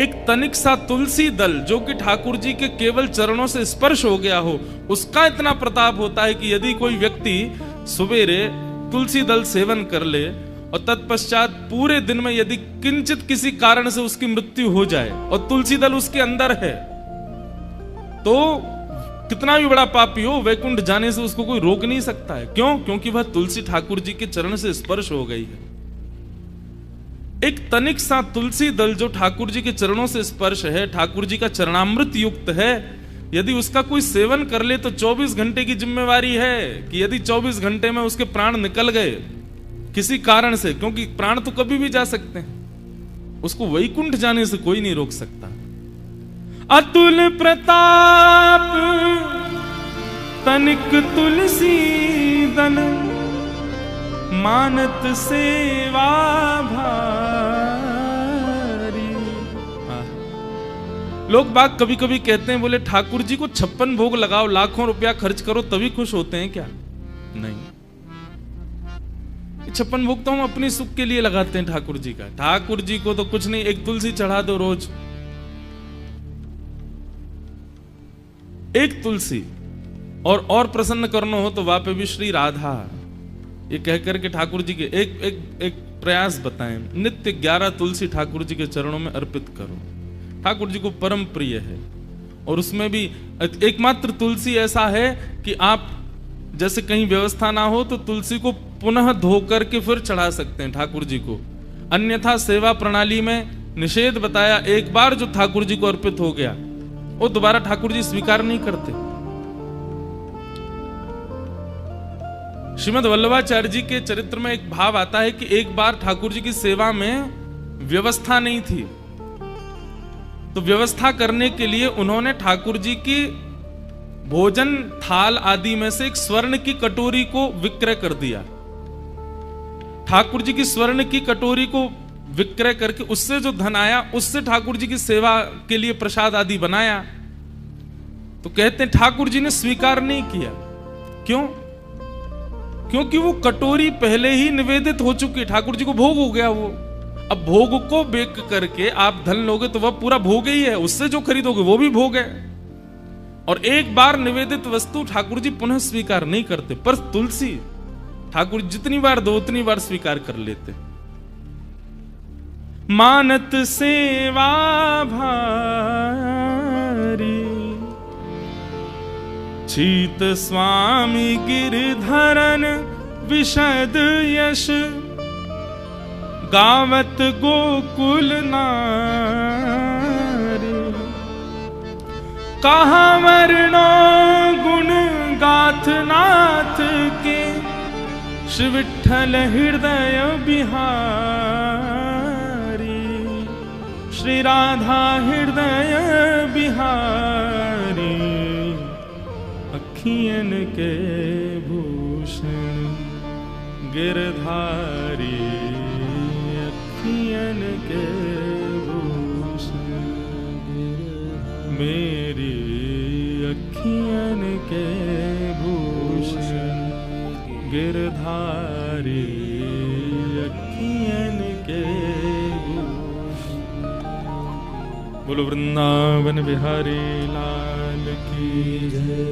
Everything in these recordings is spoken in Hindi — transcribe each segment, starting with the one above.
एक तनिक सा तुलसी दल जो कि ठाकुर जी के केवल चरणों से स्पर्श हो गया हो, उसका इतना प्रताप होता है कि यदि कोई व्यक्ति सवेरे तुलसी दल सेवन कर ले और तत्पश्चात पूरे दिन में यदि किंचित किसी कारण से उसकी मृत्यु हो जाए और तुलसी दल उसके अंदर है, तो कितना भी बड़ा पापी हो, वैकुंठ जाने से उसको कोई रोक नहीं सकता है। क्यों? क्योंकि वह तुलसी ठाकुर जी के चरण से स्पर्श हो गई है। एक तनिक सा तुलसी दल जो ठाकुर जी के चरणों से स्पर्श है, ठाकुर जी का चरणामृत युक्त है, यदि उसका कोई सेवन कर ले तो 24 घंटे की जिम्मेवारी है कि यदि 24 घंटे में उसके प्राण निकल गए किसी कारण से, क्योंकि प्राण तो कभी भी जा सकते हैं, उसको वैकुंठ जाने से कोई नहीं रोक सकता। अतुल प्रताप तनिक तुलसी दल मानत सेवा भारी। लोग बाग कभी कभी कहते हैं, बोले ठाकुर जी को 56 भोग लगाओ, लाखों रुपया खर्च करो तभी खुश होते हैं क्या? नहीं, 56 भोग तो हम अपनी सुख के लिए लगाते हैं ठाकुर जी का। ठाकुर जी को तो कुछ नहीं, एक तुलसी चढ़ा दो रोज, एक तुलसी। और प्रसन्न करना हो तो वहां पे भी श्री राधा ये कह करके ठाकुर जी के एक प्रयास बताएं, नित्य 11 तुलसी ठाकुर जी के चरणों में अर्पित करो। ठाकुर जी को परम प्रिय है। और उसमें भी एकमात्र तुलसी ऐसा है कि आप जैसे कहीं व्यवस्था ना हो तो तुलसी को पुनः धो करके फिर चढ़ा सकते हैं ठाकुर जी को। अन्यथा सेवा प्रणाली में निषेध बताया, एक बार जो ठाकुर जी को अर्पित हो गया वो दोबारा ठाकुर जी स्वीकार नहीं करते। श्रीमद् वल्लभाचार्य जी के चरित्र में एक भाव आता है कि एक बार ठाकुर जी की सेवा में व्यवस्था नहीं थी, तो व्यवस्था करने के लिए उन्होंने ठाकुर जी की भोजन थाल आदि में से एक स्वर्ण की कटोरी को विक्रय कर दिया। ठाकुर जी की स्वर्ण की कटोरी को विक्रय करके उससे जो धन आया उससे ठाकुर जी की सेवा के लिए प्रसाद आदि बनाया। तो कहते हैं ठाकुर जी ने स्वीकार नहीं किया। क्यों? क्योंकि वो कटोरी पहले ही निवेदित हो चुकी, ठाकुर जी को भोग हो गया वो। अब भोग को बेक करके आप धन लोगे तो वह पूरा भोग ही है, उससे जो खरीदोगे वो भी भोग है। और एक बार निवेदित वस्तु ठाकुर जी पुनः स्वीकार नहीं करते, पर तुलसी ठाकुर जितनी बार दो उतनी बार स्वीकार कर लेते। मानत सेवा भारी चीत स्वामी गिरधरन विशद यश गावत गोकुल नारी। कहा वर्णो गुण गाथ नाथ के श्री विठ्ठल हृदय बिहारी। श्री राधा हृदय बिहारी अखियन के भूषण गिरधारी। अखियन के भूषण मेरी अखियन के भूषण गिरधारी। अखियन के भूषण। बोलो वृंदावन बिहारी लाल की जय।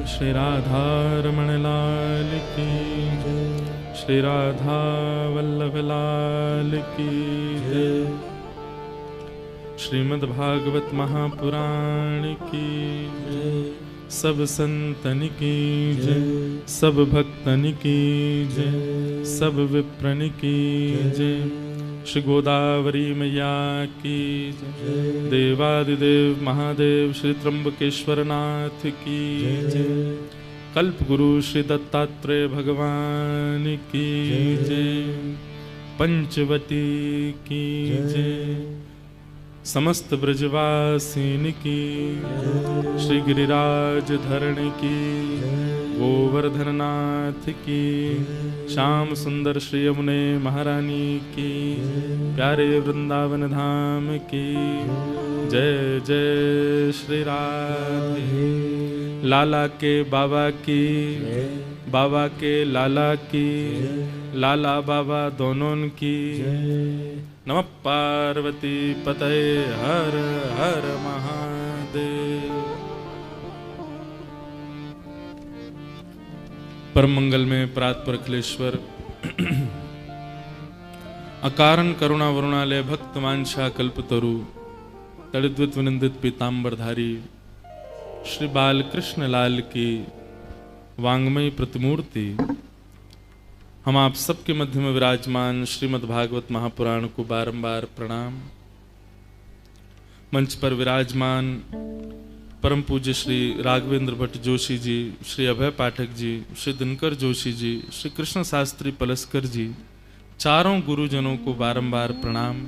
श्री राधा रमण लाल की जय। श्री राधा वल्लभ लाल की जय। श्रीमद् भागवत महापुराण की जय। सब संतन की जय। सब भक्तन की जय। सब विप्रन की जय। श्री गोदावरी मैया की जय। देवादिदेव महादेव श्री त्र्यंबकेश्वर नाथ की जय। कल्प गुरु श्री दत्तात्रेय भगवान की जय। पंचवती की जय। समस्त ब्रजवासिन की श्री गिरिराज धरण की गोवर्धन नाथ की श्याम सुंदर श्री यमुने महारानी की प्यारे वृंदावन धाम की जय जय श्री राधे। लाला के बाबा की, बाबा के लाला की, लाला बाबा दोनों की। नमः पार्वती पतये हर हर महादेव। परम मंगल में प्रात अखिलेश्वर अकारण करुणा वरुणालय भक्त वांछा कल्पतरु तड़िद्वित विनिंदित पीतांबरधारी श्री बाल कृष्ण लाल की वांग्मयी प्रतिमूर्ति हम आप सबके मध्य में विराजमान श्रीमद् भागवत महापुराण को बारंबार प्रणाम। मंच पर विराजमान परम पूज्य श्री राघवेंद्र भट्ट जोशी जी, श्री अभय पाठक जी, श्री दिनकर जोशी जी, श्री कृष्ण शास्त्री पलस्कर जी, चारों गुरुजनों को बारंबार प्रणाम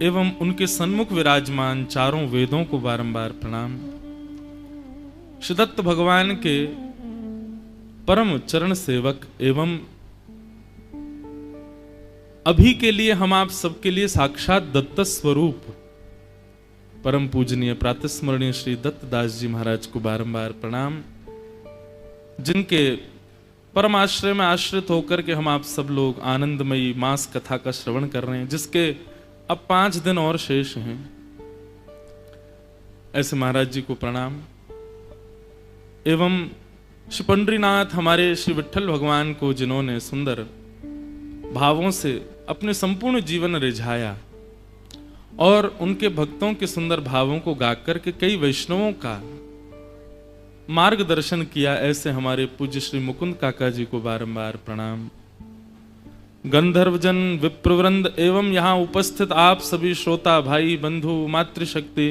एवं उनके सन्मुख विराजमान चारों वेदों को बारंबार प्रणाम। श्री दत्त भगवान के परम चरण सेवक एवं अभी के लिए हम आप सबके लिए साक्षात दत्त स्वरूप परम पूजनीय प्रातस्मरणीय श्री दत्तदास जी महाराज को बारंबार प्रणाम, जिनके परम आश्रय में आश्रित होकर के हम आप सब लोग आनंदमयी मास कथा का श्रवण कर रहे हैं, जिसके अब 5 दिन और शेष हैं। ऐसे महाराज जी को प्रणाम एवं श्री पंडरीनाथ हमारे श्री विट्ठल भगवान को जिन्होंने सुंदर भावों से अपने संपूर्ण जीवन रिझाया और उनके भक्तों के सुंदर भावों को गाकर के कई वैष्णवों का मार्गदर्शन किया, ऐसे हमारे पूज्य श्री मुकुंद काका जी को बारंबार प्रणाम। गंधर्वजन विप्रवृंद एवं यहाँ उपस्थित आप सभी श्रोता भाई बंधु मातृशक्ति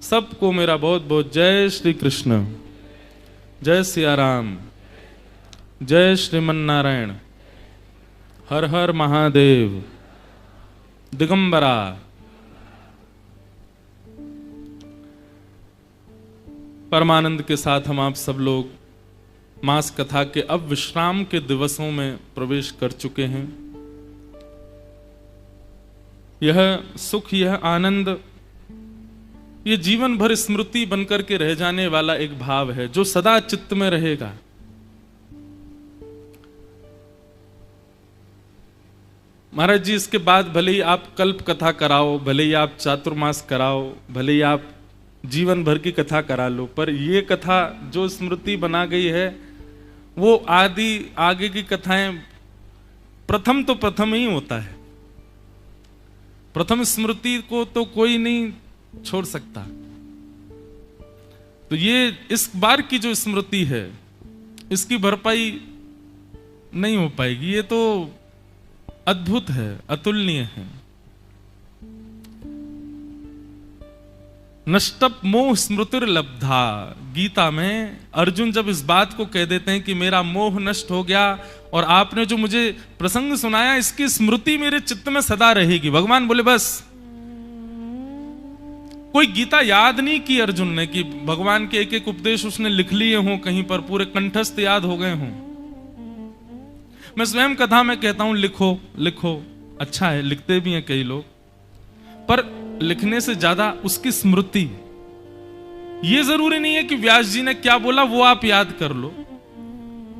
सबको मेरा बहुत बहुत जय श्री कृष्ण, जय सिया राम, जय श्रीमन नारायण, हर हर महादेव, दिगंबरा। परमानंद के साथ हम आप सब लोग मास कथा के अब विश्राम के दिवसों में प्रवेश कर चुके हैं। यह सुख, यह आनंद, ये जीवन भर स्मृति बनकर के रह जाने वाला एक भाव है जो सदा चित्त में रहेगा। महाराज जी, इसके बाद भले ही आप कल्प कथा कराओ, भले ही आप चातुर्मास कराओ, भले ही आप जीवन भर की कथा करा लो, पर ये कथा जो स्मृति बना गई है वो आगे की कथाएं प्रथम तो प्रथम ही होता है। प्रथम स्मृति को तो कोई नहीं छोड़ सकता। तो ये इस बार की जो स्मृति है इसकी भरपाई नहीं हो पाएगी। ये तो अद्भुत है, अतुलनीय है। नष्टप मोह स्मृतिर्लब्धा, गीता में अर्जुन जब इस बात को कह देते हैं कि मेरा मोह नष्ट हो गया और आपने जो मुझे प्रसंग सुनाया इसकी स्मृति मेरे चित्त में सदा रहेगी। भगवान बोले बस, कोई गीता याद नहीं की अर्जुन ने कि भगवान के एक एक उपदेश उसने लिख लिए हों, कहीं पर पूरे कंठस्थ याद हो गए हों। मैं स्वयं कथा में कहता हूं लिखो लिखो, अच्छा है, लिखते भी हैं कई लोग, पर लिखने से ज्यादा उसकी स्मृति। ये जरूरी नहीं है कि व्यास जी ने क्या बोला वो आप याद कर लो,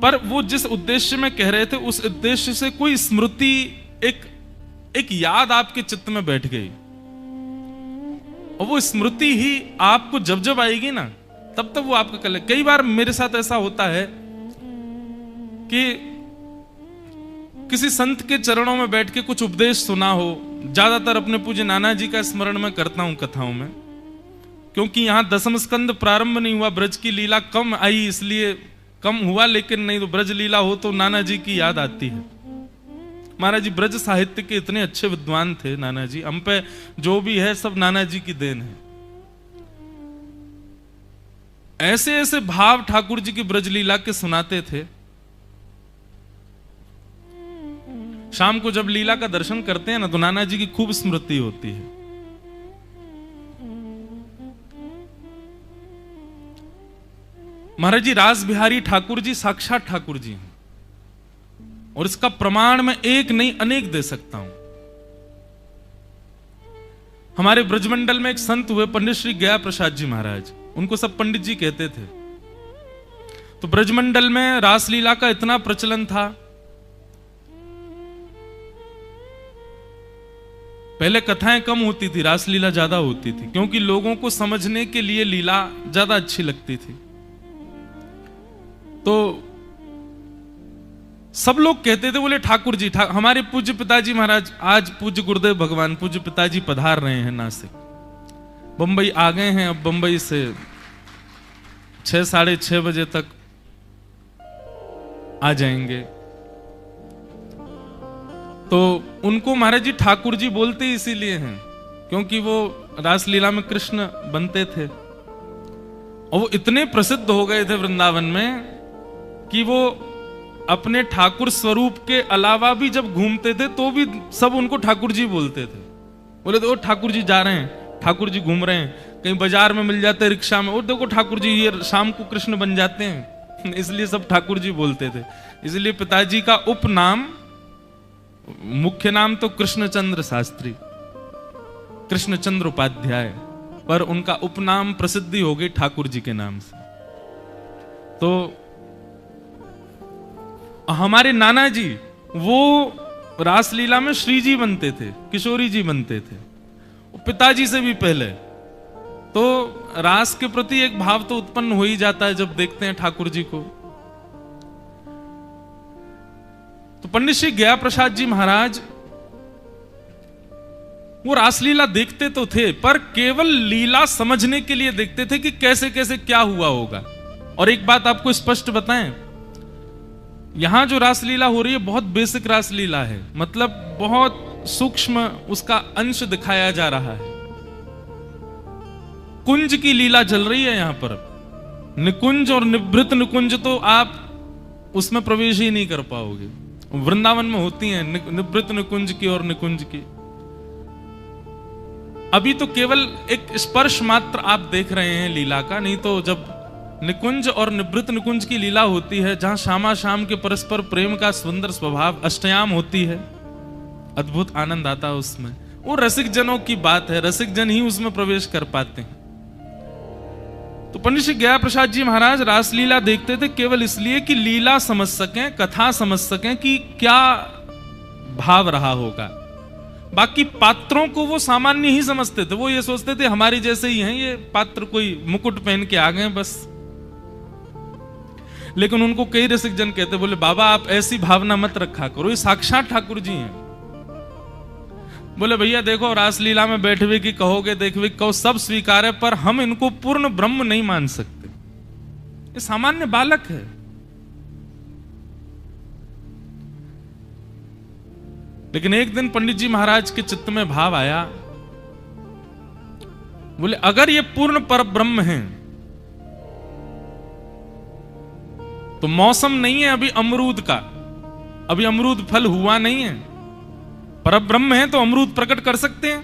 पर वो जिस उद्देश्य में कह रहे थे उस उद्देश्य से कोई स्मृति, एक याद आपके चित्त में बैठ गई, और वो स्मृति ही आपको जब जब आएगी ना तब तब वो आपका कल। कई बार मेरे साथ ऐसा होता है कि किसी संत के चरणों में बैठ के कुछ उपदेश सुना हो, ज्यादातर अपने पूज्य नाना जी का स्मरण में करता हूं कथाओं में, क्योंकि यहां दसम स्कंद प्रारंभ नहीं हुआ, ब्रज की लीला कम आई इसलिए कम हुआ, लेकिन नहीं तो ब्रज लीला हो तो नाना जी की याद आती है। महाराज जी ब्रज साहित्य के इतने अच्छे विद्वान थे नाना जी, हम पे जो भी है सब नाना जी की देन है। ऐसे ऐसे भाव ठाकुर जी की ब्रज लीला के सुनाते थे। शाम को जब लीला का दर्शन करते हैं ना तो नाना जी की खूब स्मृति होती है। महाराज जी रास बिहारी ठाकुर जी साक्षात ठाकुर जी हैं, और इसका प्रमाण मैं एक नहीं अनेक दे सकता हूं। हमारे ब्रजमंडल में एक संत हुए पंडित श्री गया प्रसाद जी महाराज, उनको सब पंडित जी कहते थे। तो ब्रजमंडल में रासलीला का इतना प्रचलन था, पहले कथाएं कम होती थी, रासलीला ज्यादा होती थी, क्योंकि लोगों को समझने के लिए लीला ज्यादा अच्छी लगती थी। तो सब लोग कहते थे, बोले ठाकुर जी हमारे पूज्य पिताजी महाराज, आज पूज्य गुरुदेव भगवान पूज्य पिताजी पधार रहे हैं नासिक, बंबई आ गए हैं। अब बंबई से 6 साढ़े 6 बजे तक आ जाएंगे। तो उनको महाराज जी ठाकुर जी बोलते इसीलिए हैं क्योंकि वो रासलीला में कृष्ण बनते थे और वो इतने प्रसिद्ध हो गए थे वृंदावन में कि वो अपने ठाकुर स्वरूप के अलावा भी जब घूमते थे तो भी सब उनको ठाकुर जी बोलते थे। बोले तो ठाकुर जी जा रहे हैं, ठाकुर जी घूम रहे हैं, कहीं बाजार में मिल जाते रिक्शा में, और देखो ठाकुर जी ये शाम को कृष्ण बन जाते हैं। इसलिए सब ठाकुर जी बोलते थे। इसलिए पिताजी का उपनाम, मुख्य नाम तो कृष्णचंद्र शास्त्री, कृष्णचंद्र उपाध्याय, पर उनका उपनाम प्रसिद्धि हो गई ठाकुर जी के नाम से। तो हमारे नाना जी वो रासलीला में श्री जी बनते थे, किशोरी जी बनते थे, पिताजी से भी पहले। तो रास के प्रति एक भाव तो उत्पन्न हो ही जाता है जब देखते हैं ठाकुर जी को। तो पंडित श्री गया प्रसाद जी महाराज वो रासलीला देखते तो थे, पर केवल लीला समझने के लिए देखते थे कि कैसे कैसे क्या हुआ होगा। और एक बात आपको स्पष्ट बताएं, यहां जो रासलीला हो रही है बहुत बेसिक रासलीला है, मतलब बहुत सूक्ष्म उसका अंश दिखाया जा रहा है। कुंज की लीला चल रही है यहां पर, निकुंज और निभृत निकुंज तो आप उसमें प्रवेश ही नहीं कर पाओगे। वृंदावन में होती हैं निभृत निकुंज की और निकुंज की। अभी तो केवल एक स्पर्श मात्र आप देख रहे हैं लीला का, नहीं तो जब निकुंज और निभृत निकुंज की लीला होती है, जहां श्यामा श्याम के परस्पर प्रेम का सुंदर स्वभाव, अष्टयाम होती है, अद्भुत आनंद आता है उसमें। वो रसिक जनों की बात है, रसिक जन ही उसमें प्रवेश कर पाते हैं। तो पंडित श्री गया प्रसाद जी महाराज रासलीला देखते थे केवल इसलिए कि लीला समझ सकें, कथा समझ सकें कि क्या भाव रहा होगा। बाकी पात्रों को वो सामान्य ही समझते थे, वो ये सोचते थे हमारे जैसे ही हैं ये पात्र, कोई मुकुट पहन के आ गए बस। लेकिन उनको कई रसिक जन कहते, बोले बाबा आप ऐसी भावना मत रखा करो, ये साक्षात ठाकुर जी हैं। बोले भैया देखो रासलीला में बैठवे की कहोगे, देखवे की कहो, सब स्वीकार है, पर हम इनको पूर्ण ब्रह्म नहीं मान सकते, ये सामान्य बालक है। लेकिन एक दिन पंडित जी महाराज के चित्त में भाव आया, बोले अगर ये पूर्ण पर ब्रह्म है तो मौसम नहीं है अभी अमरूद का, अभी अमरूद फल हुआ नहीं है, पर ब्रह्म है तो अमरूद प्रकट कर सकते हैं।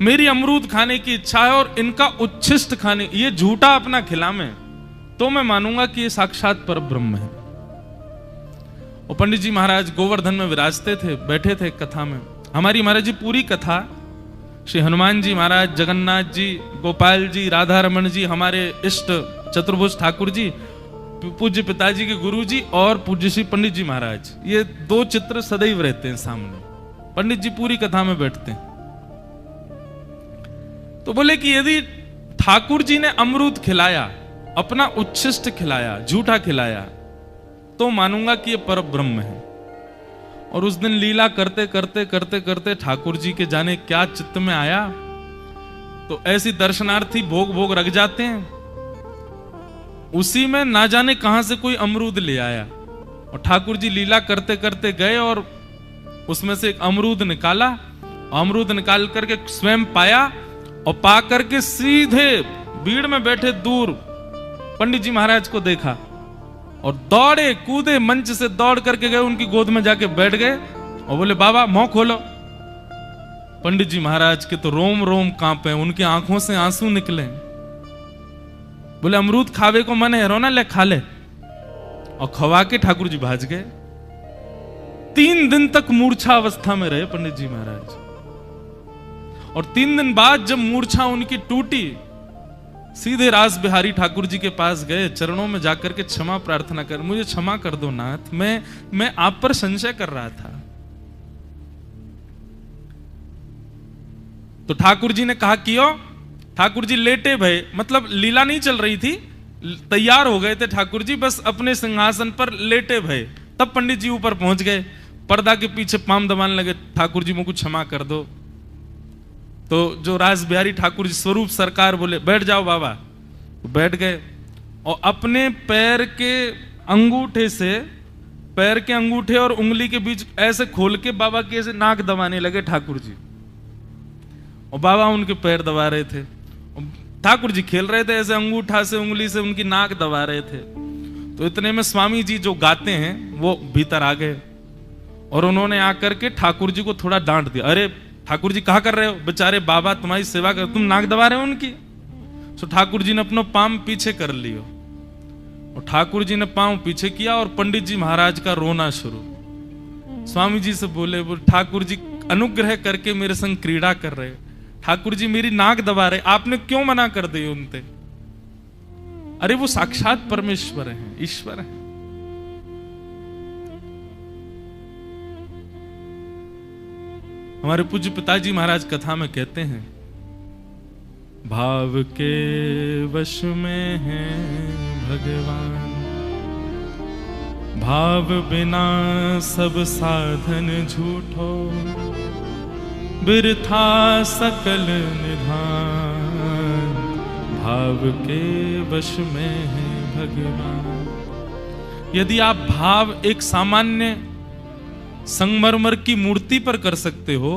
मेरी अमरूद खाने की इच्छा है और इनका उच्छिष्ट खाने, ये झूठा अपना खिलावे तो मैं मानूंगा कि ये साक्षात पर ब्रह्म है। और पंडित जी महाराज गोवर्धन में विराजते थे, बैठे थे कथा में। हमारी महाराज जी पूरी कथा श्री हनुमान जी महाराज, जगन्नाथ जी, गोपाल जी, राधा रमन जी, हमारे इष्ट चतुर्भुज ठाकुर जी, पूज्य पिताजी के गुरु जी और पूज्य श्री पंडित जी महाराज, ये दो चित्र सदैव रहते हैं सामने। पंडित जी पूरी कथा में बैठते हैं। तो बोले कि यदि ठाकुर जी ने अमरूद खिलाया, अपना उच्छिष्ट खिलाया, झूठा खिलाया, तो मानूंगा कि ये पर ब्रह्म है। और उस दिन लीला करते करते करते करते ठाकुर जी के जाने क्या चित्त में आया, तो ऐसी दर्शनार्थी भोग भोग रख जाते हैं, उसी में ना जाने कहां से कोई अमरूद ले आया और ठाकुर जी लीला करते करते गए और उसमें से एक अमरूद निकाला। अमरूद निकाल करके स्वयं पाया और पा करके सीधे भीड़ में बैठे दूर पंडित जी महाराज को देखा और दौड़े कूदे मंच से दौड़ करके गए, उनकी गोद में जाके बैठ गए और बोले बाबा मुंह खोलो। पंडित जी महाराज के तो रोम रोम कांपे, उनकी आंखों से आंसू निकले। बोले अमरूद खावे को मन है, रोना ले खा ले। और खवा के ठाकुर जी भाज गए। 3 दिन तक मूर्छा अवस्था में रहे पंडित जी महाराज। और 3 दिन बाद जब मूर्छा उनकी टूटी, सीधे रास बिहारी ठाकुर जी के पास गए, चरणों में जाकर के क्षमा प्रार्थना कर, मुझे क्षमा कर दो नाथ, मैं आप पर संशय कर रहा था। तो ठाकुर जी ने कहा क्यों? ठाकुर जी लेटे भय, मतलब लीला नहीं चल रही थी, तैयार हो गए थे ठाकुर जी, बस अपने सिंहासन पर लेटे भय। तब पंडित जी ऊपर पहुंच गए, पर्दा के पीछे पाम दबाने लगे, ठाकुर जी मुझको क्षमा कर दो। तो जो रास बिहारी ठाकुर जी स्वरूप सरकार बोले बैठ जाओ बाबा, तो बैठ गए और अपने पैर के अंगूठे से, पैर के अंगूठे और उंगली के बीच ऐसे खोल के बाबा के ऐसे नाक दबाने लगे ठाकुर जी, और बाबा उनके पैर दबा रहे थे। ठाकुर जी खेल रहे थे ऐसे अंगूठा से उंगली से उनकी नाक दबा रहे थे। तो इतने में स्वामी जी जो गाते हैं वो भीतर आ गए और उन्होंने आकर के ठाकुर जी को थोड़ा डांट दिया। अरे ठाकुर जी कहा कर रहे हो, बेचारे बाबा तुम्हारी सेवा कर, तुम नाक दबा रहे हो उनकी। तो ठाकुर जी ने अपना पांव पीछे कर लियो और ठाकुर जी ने पांव पीछे किया और पंडित जी महाराज का रोना शुरू। स्वामी जी से बोले ठाकुर जी अनुग्रह करके मेरे संग क्रीड़ा कर रहे, ठाकुर जी मेरी नाक दबा रहे, आपने क्यों मना कर दी उनसे? अरे वो साक्षात परमेश्वर हैं, ईश्वर हैं। हमारे पूज्य पिताजी महाराज कथा में कहते हैं, भाव के वश में है भगवान, भाव बिना सब साधन झूठो, बिरथा सकल निधान, भाव के वश में है भगवान। यदि आप भाव एक सामान्य संगमरमर की मूर्ति पर कर सकते हो,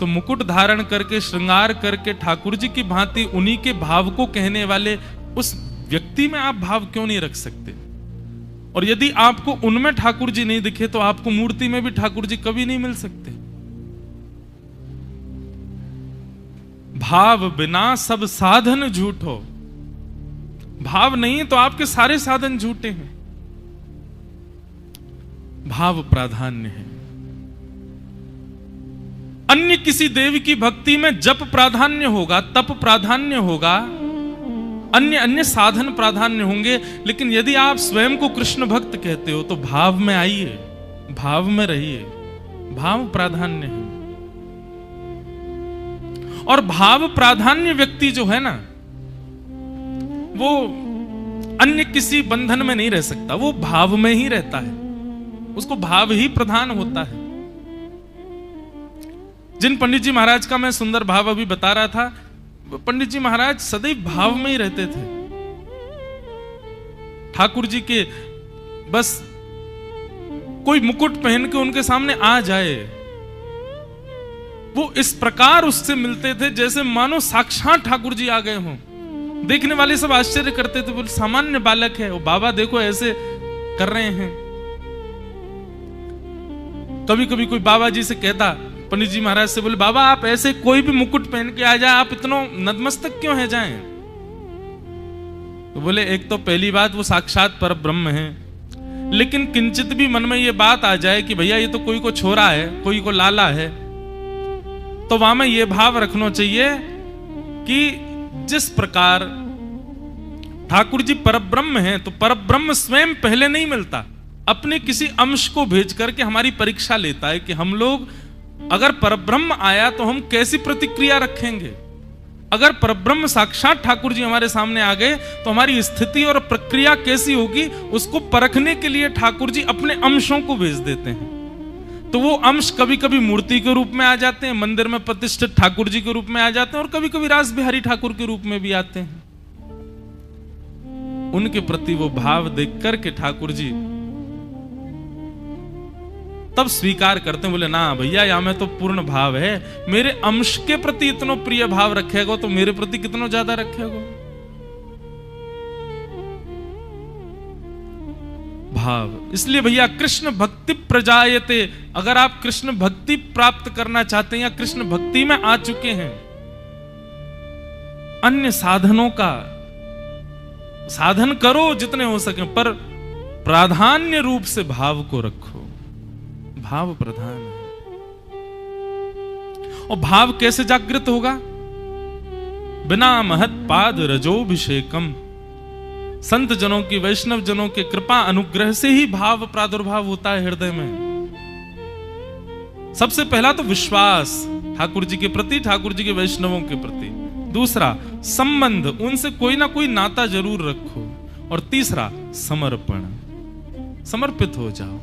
तो मुकुट धारण करके श्रृंगार करके ठाकुर जी की भांति उन्हीं के भाव को कहने वाले उस व्यक्ति में आप भाव क्यों नहीं रख सकते? और यदि आपको उनमें ठाकुर जी नहीं दिखे तो आपको मूर्ति में भी ठाकुर जी कभी नहीं मिल सकते। भाव बिना सब साधन झूठो, भाव नहीं तो आपके सारे साधन झूठे हैं। भाव प्राधान्य है। अन्य किसी देवी की भक्ति में जप प्राधान्य होगा, तप प्राधान्य होगा, अन्य अन्य साधन प्राधान्य होंगे, लेकिन यदि आप स्वयं को कृष्ण भक्त कहते हो तो भाव में आइए, भाव में रहिए। भाव प्राधान्य है। और भाव प्राधान्य व्यक्ति जो है ना, वो अन्य किसी बंधन में नहीं रह सकता, वो भाव में ही रहता है, उसको भाव ही प्रधान होता है। जिन पंडित जी महाराज का मैं सुंदर भाव अभी बता रहा था, पंडित जी महाराज सदैव भाव में ही रहते थे। ठाकुर जी के बस कोई मुकुट पहन के उनके सामने आ जाए, वो इस प्रकार उससे मिलते थे जैसे मानो साक्षात ठाकुर जी आ गए हों। देखने वाले सब आश्चर्य करते थे, बोले सामान्य बालक है, वो बाबा देखो ऐसे कर रहे हैं। कभी कभी कोई बाबा जी से कहता, पंडित जी महाराज से बोले बाबा आप ऐसे कोई भी मुकुट पहन के आ जाए, आप इतना नतमस्तक क्यों है जाएं? तो बोले एक तो पहली बात वो साक्षात पर ब्रह्म है, लेकिन किंचित भी मन में ये बात आ जाए कि भैया ये तो कोई को छोरा है, कोई को लाला है, तो वहां में ये भाव रखना चाहिए कि जिस प्रकार ठाकुर जी परब्रह्म हैं, तो परब्रह्म स्वयं पहले नहीं मिलता, अपने किसी अंश को भेज करके हमारी परीक्षा लेता है कि हम लोग अगर परब्रह्म आया तो हम कैसी प्रतिक्रिया रखेंगे। अगर परब्रह्म साक्षात ठाकुर जी हमारे सामने आ गए तो हमारी स्थिति और प्रक्रिया कैसी होगी, उसको परखने के लिए ठाकुर जी अपने अंशों को भेज देते हैं। तो वो अंश कभी कभी मूर्ति के रूप में आ जाते हैं, मंदिर में प्रतिष्ठित ठाकुर जी के रूप में आ जाते हैं, और कभी कभी रास बिहारी ठाकुर के रूप में भी आते हैं। उनके प्रति वो भाव देख करके ठाकुर जी तब स्वीकार करते हैं, बोले ना भैया यहां में तो पूर्ण भाव है, मेरे अंश के प्रति इतना प्रिय भाव रखेगा तो मेरे प्रति कितना ज्यादा रखेगा। भाव, इसलिए भैया कृष्ण भक्ति प्रजायते, अगर आप कृष्ण भक्ति प्राप्त करना चाहते हैं या कृष्ण भक्ति में आ चुके हैं, अन्य साधनों का साधन करो जितने हो सके, पर प्राधान्य रूप से भाव को रखो। भाव प्रधान है। और भाव कैसे जागृत होगा? बिना महत पाद रजोभिषेकम, संत जनों की, वैष्णव जनों के कृपा अनुग्रह से ही भाव प्रादुर्भाव होता है हृदय में। सबसे पहला तो विश्वास, ठाकुर जी के प्रति, ठाकुर जी के वैष्णवों के प्रति। दूसरा, संबंध, उनसे कोई ना कोई नाता जरूर रखो। और तीसरा, समर्पण, समर्पित हो जाओ।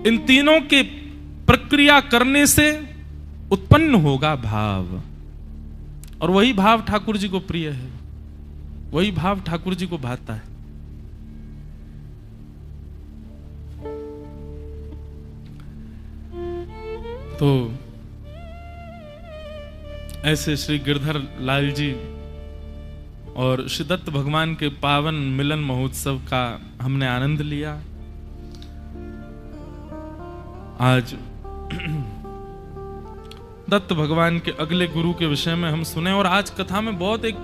इन तीनों के प्रक्रिया करने से उत्पन्न होगा भाव, और वही भाव ठाकुर जी को प्रिय है, वही भाव ठाकुर जी को भाता है। तो ऐसे श्री गिरधर लाल जी और श्री दत्त भगवान के पावन मिलन महोत्सव का हमने आनंद लिया। आज दत्त भगवान के अगले गुरु के विषय में हम सुने, और आज कथा में बहुत एक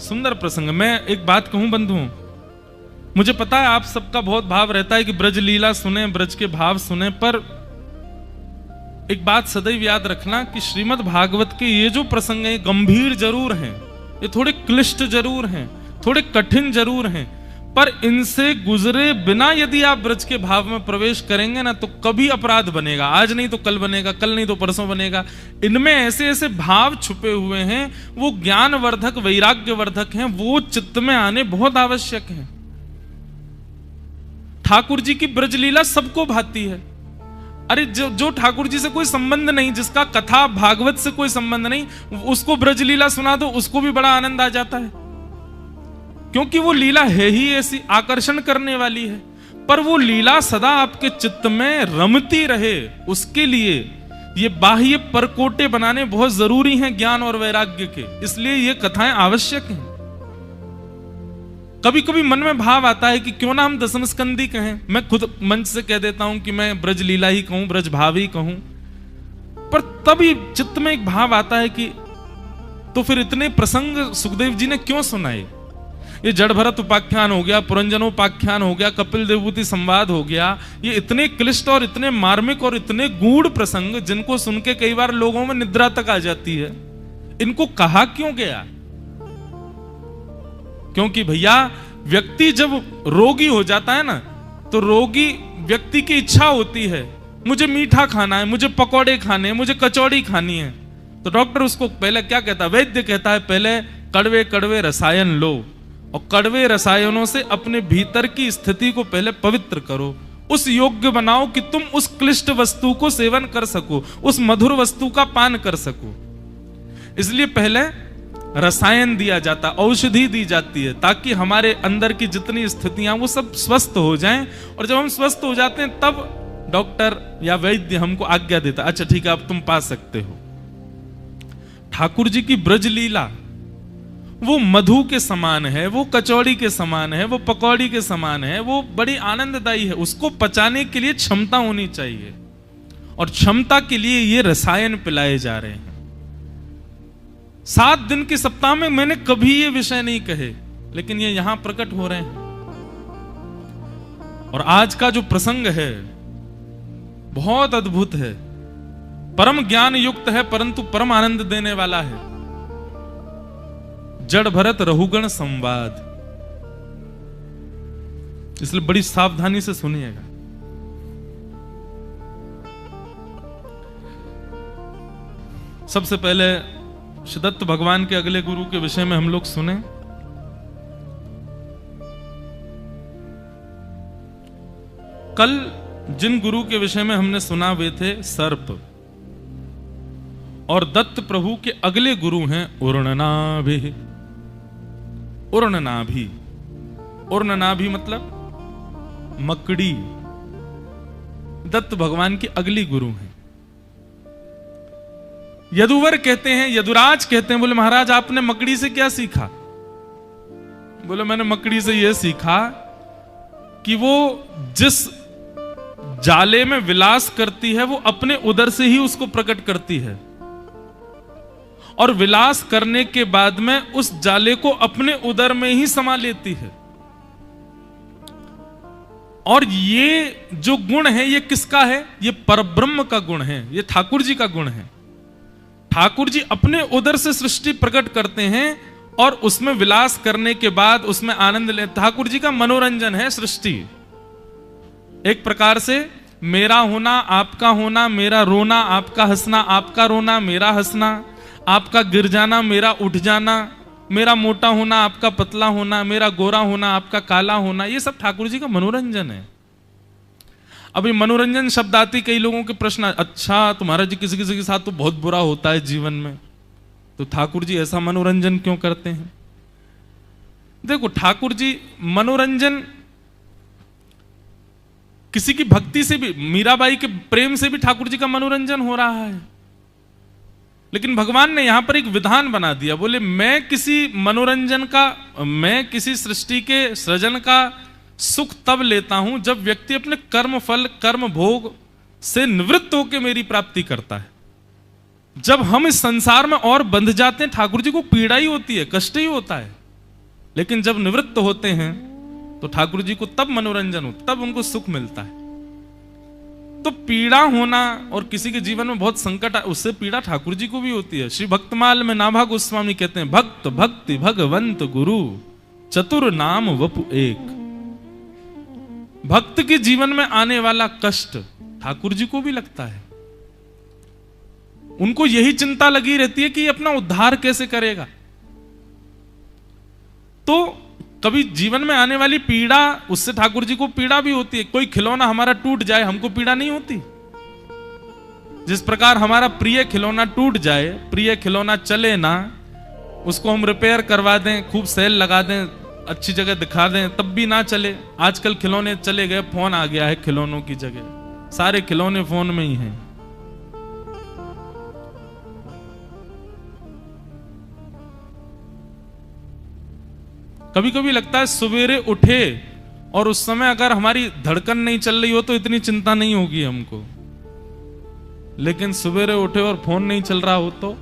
सुंदर प्रसंग। मैं एक बात कहूं बंधुओं, मुझे पता है आप सबका बहुत भाव रहता है कि ब्रज लीला सुने, ब्रज के भाव सुने, पर एक बात सदैव याद रखना कि श्रीमद् भागवत के ये जो प्रसंग है गंभीर जरूर हैं, ये थोड़े क्लिष्ट जरूर हैं, थोड़े कठिन जरूर हैं, पर इनसे गुजरे बिना यदि आप ब्रज के भाव में प्रवेश करेंगे ना, तो कभी अपराध बनेगा। आज नहीं तो कल बनेगा, कल नहीं तो परसों बनेगा। इनमें ऐसे ऐसे भाव छुपे हुए हैं, वो ज्ञानवर्धक, वैराग्यवर्धक हैं, वो चित्त में आने बहुत आवश्यक हैं। ठाकुर जी की ब्रजलीला सबको भाती है। अरे जो ठाकुर जी से कोई संबंध नहीं, जिसका कथा भागवत से कोई संबंध नहीं, उसको ब्रजलीला सुना दो, उसको भी बड़ा आनंद आ जाता है, क्योंकि वो लीला है ही ऐसी आकर्षण करने वाली है। पर वो लीला सदा आपके चित्त में रमती रहे, उसके लिए ये बाह्य परकोटे बनाने बहुत जरूरी हैं ज्ञान और वैराग्य के। इसलिए ये कथाएं आवश्यक हैं। कभी कभी मन में भाव आता है कि क्यों ना हम दशम स्कंदी कहें। मैं खुद मंच से कह देता हूं कि मैं ब्रज लीला ही कहूं, ब्रज भाव ही कहूं, पर तभी चित्त में एक भाव आता है कि तो फिर इतने प्रसंग सुखदेव जी ने क्यों सुनाए। ये जड़ भरत उपाख्यान हो गया, पुरंजनोपाख्यान हो गया, कपिल देवभूति संवाद हो गया, ये इतने क्लिष्ट और इतने मार्मिक और इतने गूढ़ प्रसंग, जिनको सुन के कई बार लोगों में निद्रा तक आ जाती है, इनको कहा क्यों गया? क्योंकि भैया व्यक्ति जब रोगी हो जाता है ना, तो रोगी व्यक्ति की इच्छा होती है, मुझे मीठा खाना है, मुझे पकौड़े खाने हैं, मुझे कचौड़ी खानी है। तो डॉक्टर उसको पहले क्या कहता है? वैद्य कहता है पहले कड़वे कड़वे रसायन लो, और कड़वे रसायनों से अपने भीतर की स्थिति को पहले पवित्र करो, उस योग्य बनाओ कि तुम उस क्लिष्ट वस्तु को सेवन कर सको, उस मधुर वस्तु का पान कर सको। इसलिए पहले रसायन दिया जाता, औषधि दी जाती है, ताकि हमारे अंदर की जितनी स्थितियां वो सब स्वस्थ हो जाएं। और जब हम स्वस्थ हो जाते हैं तब डॉक्टर या वैद्य हमको आज्ञा देता, अच्छा ठीक है अब तुम पा सकते हो। ठाकुर जी की ब्रज लीला वो मधु के समान है, वो कचौड़ी के समान है, वो पकौड़ी के समान है, वो बड़ी आनंददायी है। उसको पचाने के लिए क्षमता होनी चाहिए, और क्षमता के लिए ये रसायन पिलाए जा रहे हैं। 7 दिन के सप्ताह में मैंने कभी ये विषय नहीं कहे, लेकिन ये यहां प्रकट हो रहे हैं। और आज का जो प्रसंग है बहुत अद्भुत है, परम ज्ञान युक्त है, परंतु परम आनंद देने वाला है। जड़ भरत रहुगण संवाद, इसलिए बड़ी सावधानी से सुनिएगा। सबसे पहले श्री दत्त भगवान के अगले गुरु के विषय में हम लोग सुने। कल जिन गुरु के विषय में हमने सुना वे थे सर्प, और दत्त प्रभु के अगले गुरु हैं उर्णनाभि। उर्णनाभि, उर्णनाभि मतलब मकड़ी। दत्त भगवान की अगली गुरु हैं। यदुवर कहते हैं, यदुराज कहते हैं, बोले महाराज आपने मकड़ी से क्या सीखा? बोले मैंने मकड़ी से यह सीखा कि वो जिस जाले में विलास करती है वो अपने उदर से ही उसको प्रकट करती है, और विलास करने के बाद में उस जाले को अपने उदर में ही समा लेती है। और ये जो गुण है ये किसका है? ये परब्रह्म का गुण है, ये ठाकुर जी का गुण है। ठाकुर जी अपने उदर से सृष्टि प्रकट करते हैं और उसमें विलास करने के बाद उसमें आनंद ले। ठाकुर जी का मनोरंजन है सृष्टि। एक प्रकार से मेरा होना आपका होना, मेरा रोना आपका हंसना, आपका रोना मेरा हंसना, आपका गिर जाना मेरा उठ जाना, मेरा मोटा होना आपका पतला होना, मेरा गोरा होना आपका काला होना, ये सब ठाकुर जी का मनोरंजन है। अभी मनोरंजन शब्द आती कई लोगों के प्रश्न, अच्छा तुम्हारा जी किसी किसी के साथ तो बहुत बुरा होता है जीवन में, तो ठाकुर जी ऐसा मनोरंजन क्यों करते हैं? देखो ठाकुर जी मनोरंजन किसी की भक्ति से भी, मीराबाई के प्रेम से भी ठाकुर जी का मनोरंजन हो रहा है, लेकिन भगवान ने यहां पर एक विधान बना दिया। बोले मैं किसी मनोरंजन का, मैं किसी सृष्टि के सृजन का सुख तब लेता हूं जब व्यक्ति अपने कर्म फल कर्म भोग से निवृत्त होकर मेरी प्राप्ति करता है। जब हम इस संसार में और बंध जाते हैं, ठाकुर जी को पीड़ा ही होती है, कष्ट ही होता है, लेकिन जब निवृत्त होते हैं तो ठाकुर जी को तब मनोरंजन होता, तब उनको सुख मिलता है। तो पीड़ा होना और किसी के जीवन में बहुत संकट है, उससे पीड़ा ठाकुर जी को भी होती है। श्री भक्तमाल में नाभा गोस्वामी कहते हैं, भक्त भक्ति भगवंत गुरु चतुर नाम वपु एक। भक्त के जीवन में आने वाला कष्ट ठाकुर जी को भी लगता है। उनको यही चिंता लगी रहती है कि अपना उद्धार कैसे करेगा। तो कभी जीवन में आने वाली पीड़ा, उससे ठाकुर जी को पीड़ा भी होती है। कोई खिलौना हमारा टूट जाए, हमको पीड़ा नहीं होती? जिस प्रकार हमारा प्रिय खिलौना टूट जाए, प्रिय खिलौना चले ना, उसको हम रिपेयर करवा दें, खूब सेल लगा दें, अच्छी जगह दिखा दें, तब भी ना चले। आजकल खिलौने चले गए, फोन आ गया है खिलौनों की जगह, सारे खिलौने फोन में ही हैं। कभी कभी लगता है सवेरे उठे और उस समय अगर हमारी धड़कन नहीं चल रही हो तो इतनी चिंता नहीं होगी हमको, लेकिन सवेरे उठे और फोन नहीं चल रहा हो तो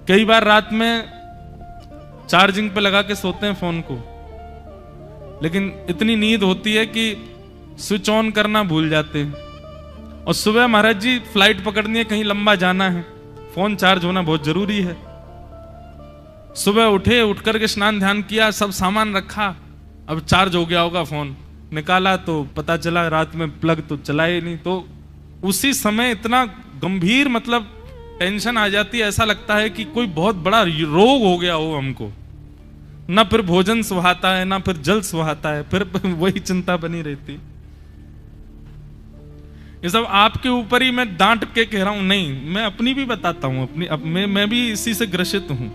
कई बार रात में चार्जिंग पे लगा के सोते हैं फोन को, लेकिन इतनी नींद होती है कि स्विच ऑन करना भूल जाते हैं। और सुबह महाराज जी फ्लाइट पकड़नी है, कहीं लंबा जाना है, फोन चार्ज होना बहुत जरूरी है। सुबह उठे, उठ करके स्नान ध्यान किया, सब सामान रखा, अब चार्ज हो गया होगा, फोन निकाला तो पता चला रात में प्लग तो चला ही नहीं। तो उसी समय इतना गंभीर मतलब टेंशन आ जाती है, ऐसा लगता है कि कोई बहुत बड़ा रोग हो गया हो हमको। ना फिर भोजन सुहाता है, ना फिर जल सुहाता है, फिर वही चिंता बनी रहती। ये सब आपके ऊपर ही मैं डांट के कह रहा हूं, नहीं, मैं अपनी भी बताता हूं, अपनी मैं भी इसी से ग्रसित हूं।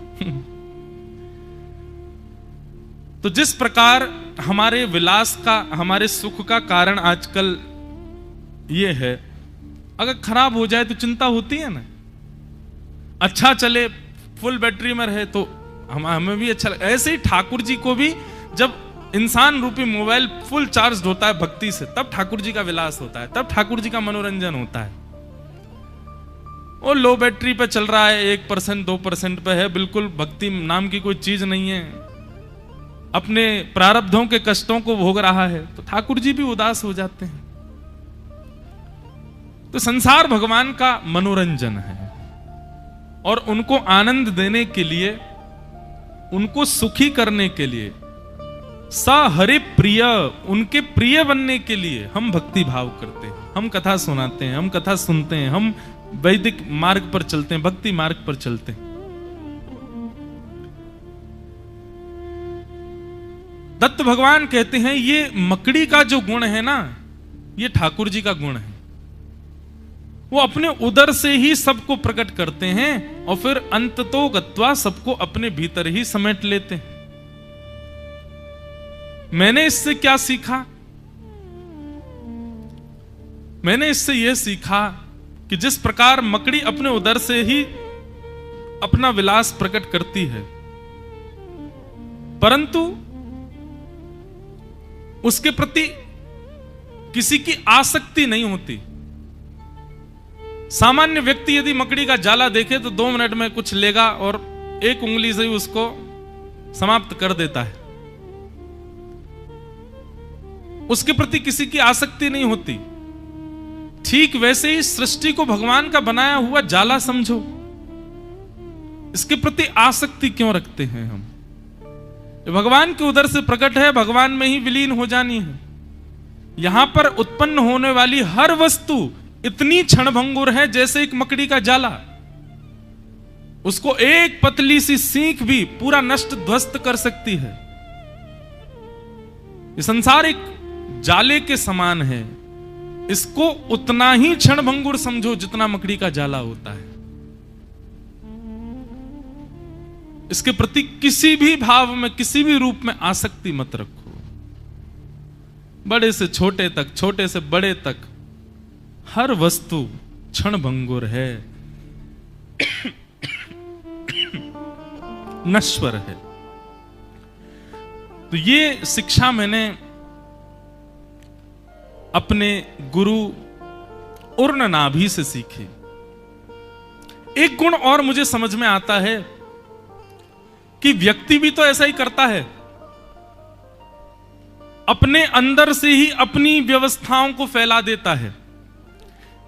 तो जिस प्रकार हमारे विलास का, हमारे सुख का कारण आजकल ये है, अगर खराब हो जाए तो चिंता होती है ना। अच्छा चले, फुल बैटरी में रहे तो हमें भी अच्छा लगे। ऐसे ही ठाकुर जी को भी जब इंसान रूपी मोबाइल फुल चार्ज होता है भक्ति से, तब ठाकुर जी का विलास होता है, तब ठाकुर जी का मनोरंजन होता है। वो लो बैटरी पे चल रहा है, 1% 2% पे है, बिल्कुल भक्ति नाम की कोई चीज नहीं है, अपने प्रारब्धों के कष्टों को भोग रहा है, तो ठाकुर जी भी उदास हो जाते हैं। तो संसार भगवान का मनोरंजन है, और उनको आनंद देने के लिए, उनको सुखी करने के लिए, स हरे प्रिय, उनके प्रिय बनने के लिए हम भक्ति भाव करते हैं, हम कथा सुनाते हैं, हम कथा सुनते हैं, हम वैदिक मार्ग पर चलते हैं, भक्ति मार्ग पर चलते हैं। दत्त भगवान कहते हैं ये मकड़ी का जो गुण है ना, ये ठाकुर जी का गुण है। वो अपने उदर से ही सबको प्रकट करते हैं और फिर अंततो गत्वा सबको अपने भीतर ही समेट लेते हैं। मैंने इससे क्या सीखा? मैंने इससे यह सीखा कि जिस प्रकार मकड़ी अपने उदर से ही अपना विलास प्रकट करती है, परंतु उसके प्रति किसी की आसक्ति नहीं होती। सामान्य व्यक्ति यदि मकड़ी का जाला देखे तो 2 मिनट में कुछ लेगा और 1 उंगली से ही उसको समाप्त कर देता है, उसके प्रति किसी की आसक्ति नहीं होती। ठीक वैसे ही सृष्टि को भगवान का बनाया हुआ जाला समझो, इसके प्रति आसक्ति क्यों रखते हैं हम? भगवान के उदर से प्रकट है, भगवान में ही विलीन हो जानी है। यहां पर उत्पन्न होने वाली हर वस्तु इतनी क्षणभंगुर है जैसे एक मकड़ी का जाला। उसको एक पतली सी सीख भी पूरा नष्ट ध्वस्त कर सकती है। ये संसार एक जाले के समान है, इसको उतना ही क्षणभंगुर समझो जितना मकड़ी का जाला होता है। इसके प्रति किसी भी भाव में, किसी भी रूप में आसक्ति मत रखो। बड़े से छोटे तक, छोटे से बड़े तक हर वस्तु क्षणभंगुर है, नश्वर है। तो ये शिक्षा मैंने अपने गुरु उर्णनाभि से सीखी। एक गुण और मुझे समझ में आता है कि व्यक्ति भी तो ऐसा ही करता है, अपने अंदर से ही अपनी व्यवस्थाओं को फैला देता है।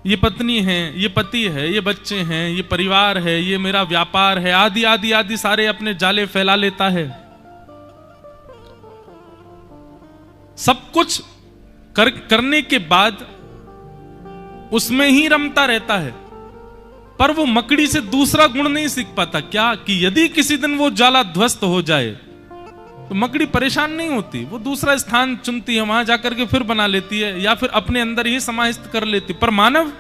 ये पत्नी है, ये पति है, ये बच्चे हैं, ये परिवार है, ये मेरा व्यापार है, आदि आदि आदि सारे अपने जाले फैला लेता है। सब कुछ करने के बाद उसमें ही रमता रहता है, पर वो मकड़ी से दूसरा गुण नहीं सीख पाता। क्या कि यदि किसी दिन वो जाला ध्वस्त हो जाए तो मकड़ी परेशान नहीं होती, वो दूसरा स्थान चुनती है, वहां जाकर के फिर बना लेती है या फिर अपने अंदर ही समाहित कर लेती। पर मानव,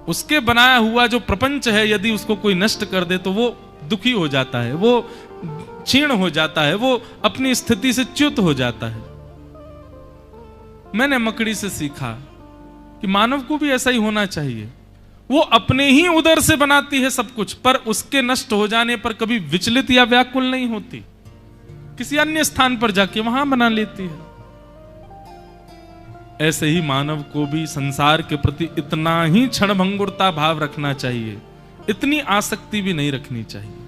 उसके बनाया हुआ जो प्रपंच है, यदि उसको कोई नष्ट कर दे तो वो दुखी हो जाता है, वो क्षीण हो जाता है, वो अपनी स्थिति से च्युत हो जाता है। मैंने मकड़ी से सीखा कि मानव को भी ऐसा ही होना चाहिए। वो अपने ही उदर से बनाती है सब कुछ, पर उसके नष्ट हो जाने पर कभी विचलित या व्याकुल नहीं होती, किसी अन्य स्थान पर जाके वहां बना लेती है। ऐसे ही मानव को भी संसार के प्रति इतना ही क्षणभंगुरता भाव रखना चाहिए, इतनी आसक्ति भी नहीं रखनी चाहिए।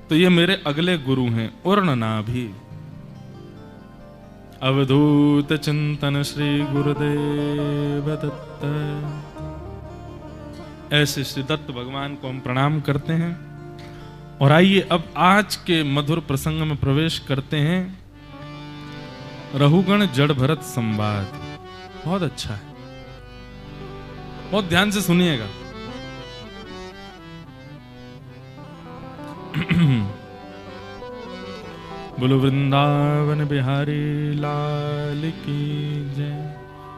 तो ये मेरे अगले गुरु हैं उर्णनाभि। अवधूत चिंतन श्री गुरुदेव दत्त। ऐसे श्री दत्त भगवान को हम प्रणाम करते हैं। और आइए अब आज के मधुर प्रसंग में प्रवेश करते हैं। रहुगण जड़ भरत संवाद बहुत अच्छा है, बहुत ध्यान से सुनिएगा। बोलो वृंदावन बिहारी लाल की जय,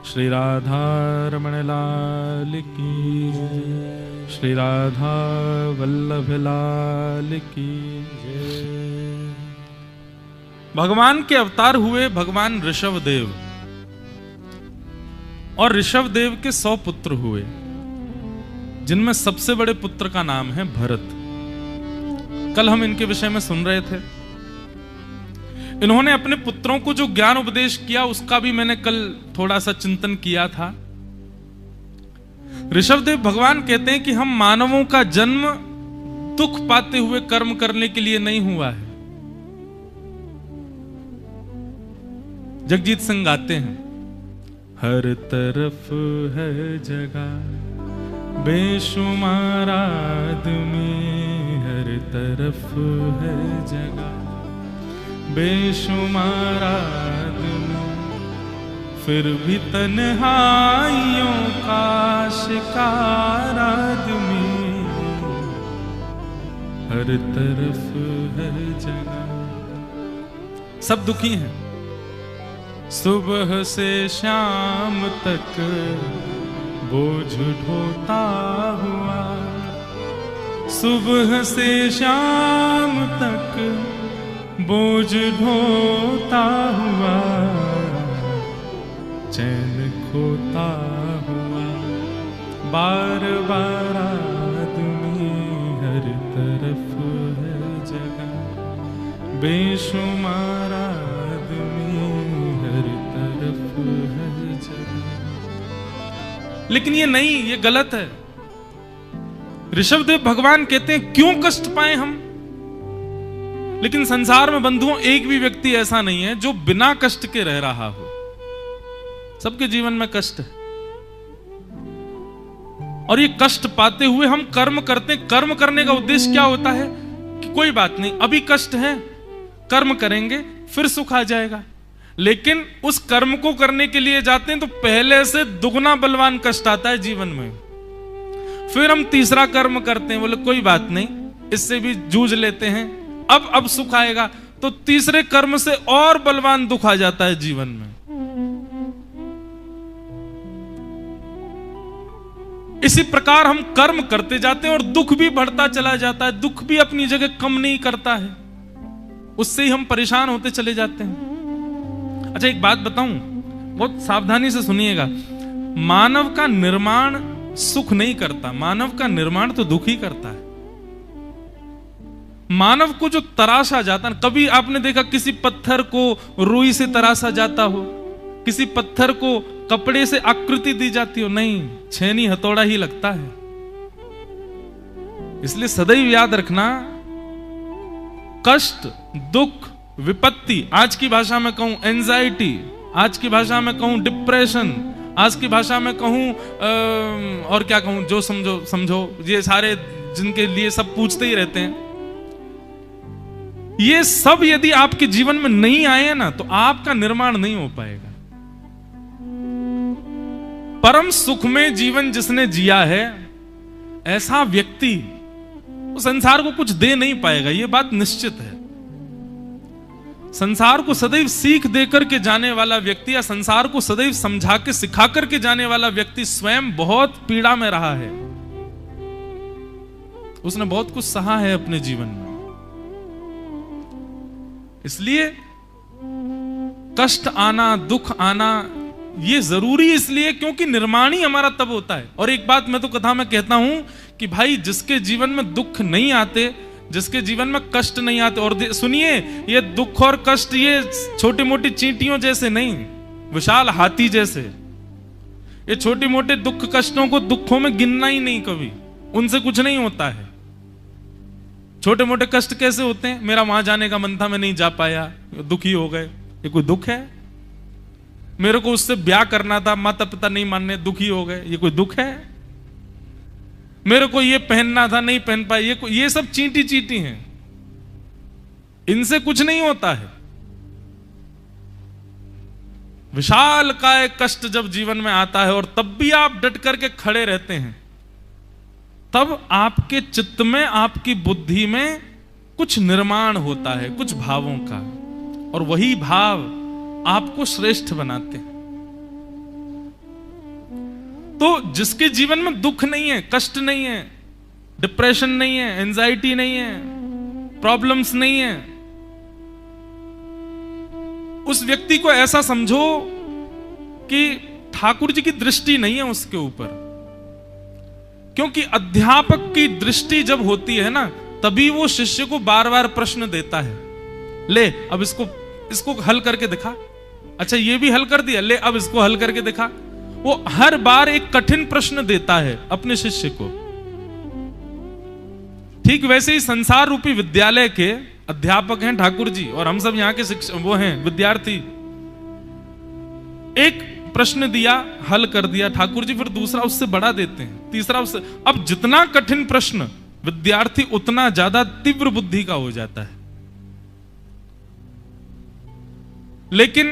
श्री राधा रमण लाल की जय, श्री राधा वल्लभ लाल की जय। भगवान के अवतार हुए भगवान ऋषभदेव, और ऋषभदेव के 100 पुत्र हुए, जिनमें सबसे बड़े पुत्र का नाम है भरत। कल हम इनके विषय में सुन रहे थे। इन्होंने अपने पुत्रों को जो ज्ञान उपदेश किया उसका भी मैंने कल थोड़ा सा चिंतन किया था। ऋषभदेव भगवान कहते हैं कि हम मानवों का जन्म दुख पाते हुए कर्म करने के लिए नहीं हुआ है। जगजीत सिंह गाते हैं, हर तरफ है जगह बेशुमार आदमी, हर तरफ है जगह बेशुमार आदमी, फिर भी तन्हाइयों का शिकार आदमी, हर तरफ हर जगह। सब दुखी हैं। सुबह से शाम तक बोझ ढोता हुआ, सुबह से शाम तक बोझ ढोता हुआ, चैन खोता हुआ, बार बार आदमी, हर तरफ है जगह बेशुमार आदमी, हर तरफ है जगह। लेकिन ये नहीं, ये गलत है। ऋषभदेव भगवान कहते हैं क्यों कष्ट पाए हम। लेकिन संसार में बंधुओं एक भी व्यक्ति ऐसा नहीं है जो बिना कष्ट के रह रहा हो। सबके जीवन में कष्ट है, और ये कष्ट पाते हुए हम कर्म करते हैं। कर्म करने का उद्देश्य क्या होता है कि कोई बात नहीं, अभी कष्ट है, कर्म करेंगे फिर सुख आ जाएगा। लेकिन उस कर्म को करने के लिए जाते हैं तो पहले से दुगना बलवान कष्ट आता है जीवन में। फिर हम तीसरा कर्म करते हैं, बोले कोई बात नहीं, इससे भी जूझ लेते हैं, अब सुख आएगा, तो तीसरे कर्म से और बलवान दुख आ जाता है जीवन में। इसी प्रकार हम कर्म करते जाते हैं और दुख भी बढ़ता चला जाता है, दुख भी अपनी जगह कम नहीं करता है, उससे ही हम परेशान होते चले जाते हैं। अच्छा एक बात बताऊं, बहुत सावधानी से सुनिएगा, मानव का निर्माण सुख नहीं करता, मानव का निर्माण तो दुख ही करता है। मानव को जो तराशा जाता है, कभी आपने देखा किसी पत्थर को रुई से तराशा जाता हो, किसी पत्थर को कपड़े से आकृति दी जाती हो? नहीं, छेनी हथौड़ा ही लगता है। इसलिए सदैव याद रखना, कष्ट, दुख, विपत्ति, आज की भाषा में कहूं एंजाइटी, आज की भाषा में कहूं डिप्रेशन, आज की भाषा में कहूं और क्या कहूं, जो समझो समझो, ये सारे जिनके लिए सब पूछते ही रहते हैं, ये सब यदि आपके जीवन में नहीं आए ना तो आपका निर्माण नहीं हो पाएगा। परम सुख में जीवन जिसने जिया है, ऐसा व्यक्ति संसार को कुछ दे नहीं पाएगा, यह बात निश्चित है। संसार को सदैव सीख देकर के जाने वाला व्यक्ति या संसार को सदैव समझा के सिखा करके जाने वाला व्यक्ति स्वयं बहुत पीड़ा में रहा है, उसने बहुत कुछ सहा है अपने जीवन में। इसलिए कष्ट आना, दुख आना ये जरूरी इसलिए क्योंकि निर्माण ही हमारा तब होता है। और एक बात मैं तो कथा में कहता हूं कि भाई जिसके जीवन में दुख नहीं आते, जिसके जीवन में कष्ट नहीं आते, और सुनिए ये दुख और कष्ट ये छोटी मोटी चींटियों जैसे नहीं, विशाल हाथी जैसे। ये छोटे मोटे दुख कष्टों को दुखों में गिनना ही नहीं कभी, उनसे कुछ नहीं होता है। छोटे मोटे कष्ट कैसे होते हैं, मेरा वहां जाने का मन था मैं नहीं जा पाया, दुखी हो गए, ये कोई दुख है? मेरे को उससे ब्याह करना था, माता पिता नहीं मानने, दुखी हो गए, ये कोई दुख है? मेरे को ये पहनना था नहीं पहन पाए, ये सब चींटी चींटी हैं, इनसे कुछ नहीं होता है। विशाल काय कष्ट जब जीवन में आता है और तब भी आप डट करके खड़े रहते हैं, तब आपके चित्त में, आपकी बुद्धि में कुछ निर्माण होता है, कुछ भावों का, और वही भाव आपको श्रेष्ठ बनाते हैं। तो जिसके जीवन में दुख नहीं है, कष्ट नहीं है, डिप्रेशन नहीं है, एंजाइटी नहीं है, प्रॉब्लम्स नहीं है, उस व्यक्ति को ऐसा समझो कि ठाकुर जी की दृष्टि नहीं है उसके ऊपर। क्योंकि अध्यापक की दृष्टि जब होती है ना, तभी वो शिष्य को बार बार प्रश्न देता है, ले अब इसको हल करके दिखा, अच्छा ये भी हल कर दिया, ले अब इसको हल करके दिखा। वो हर बार एक कठिन प्रश्न देता है अपने शिष्य को। ठीक वैसे ही संसार रूपी विद्यालय के अध्यापक हैं ठाकुर जी, और हम सब यहाँ के शिक्षक वो हैं विद्यार्थी। एक प्रश्न दिया, हल कर दिया ठाकुर जी, फिर दूसरा उससे बढ़ा देते हैं, तीसरा उससे। अब जितना कठिन प्रश्न विद्यार्थी उतना ज्यादा तीव्र बुद्धि का हो जाता है। लेकिन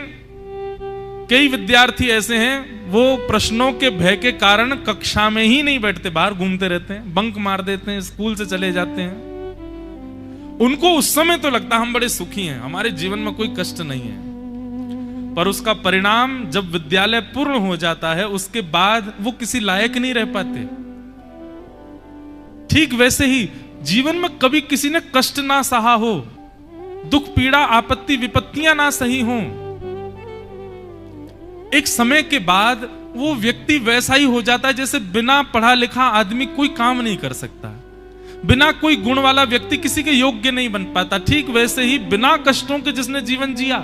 कई विद्यार्थी ऐसे हैं, वो प्रश्नों के भय के कारण कक्षा में ही नहीं बैठते, बाहर घूमते रहते हैं, बंक मार देते हैं, स्कूल से चले जाते हैं। उनको उस समय तो लगता हम बड़े सुखी हैं, हमारे जीवन में कोई कष्ट नहीं है, पर उसका परिणाम जब विद्यालय पूर्ण हो जाता है उसके बाद वो किसी लायक नहीं रह पाते। ठीक वैसे ही जीवन में कभी किसी ने कष्ट ना सहा हो, दुख पीड़ा आपत्ति विपत्तियां ना सही हों, एक समय के बाद वो व्यक्ति वैसा ही हो जाता है जैसे बिना पढ़ा लिखा आदमी कोई काम नहीं कर सकता, बिना कोई गुण वाला व्यक्ति किसी के योग्य नहीं बन पाता। ठीक वैसे ही बिना कष्टों के जिसने जीवन जिया,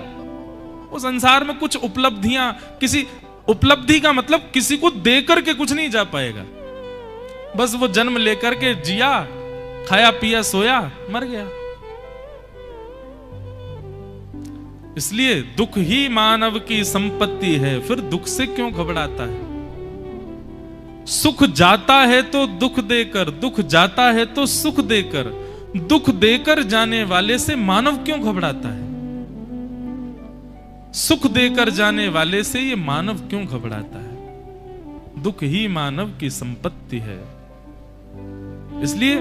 वो संसार में कुछ उपलब्धियां, किसी उपलब्धि का मतलब किसी को देकर के कुछ नहीं जा पाएगा, बस वो जन्म लेकर के जिया, खाया पिया सोया मर गया। इसलिए दुख ही मानव की संपत्ति है, फिर दुख से क्यों घबराता है? सुख जाता है तो दुख देकर, दुख जाता है तो सुख देकर, दुख देकर जाने वाले से मानव क्यों घबराता है? सुख देकर जाने वाले से ये मानव क्यों घबराता है? दुख ही मानव की संपत्ति है। इसलिए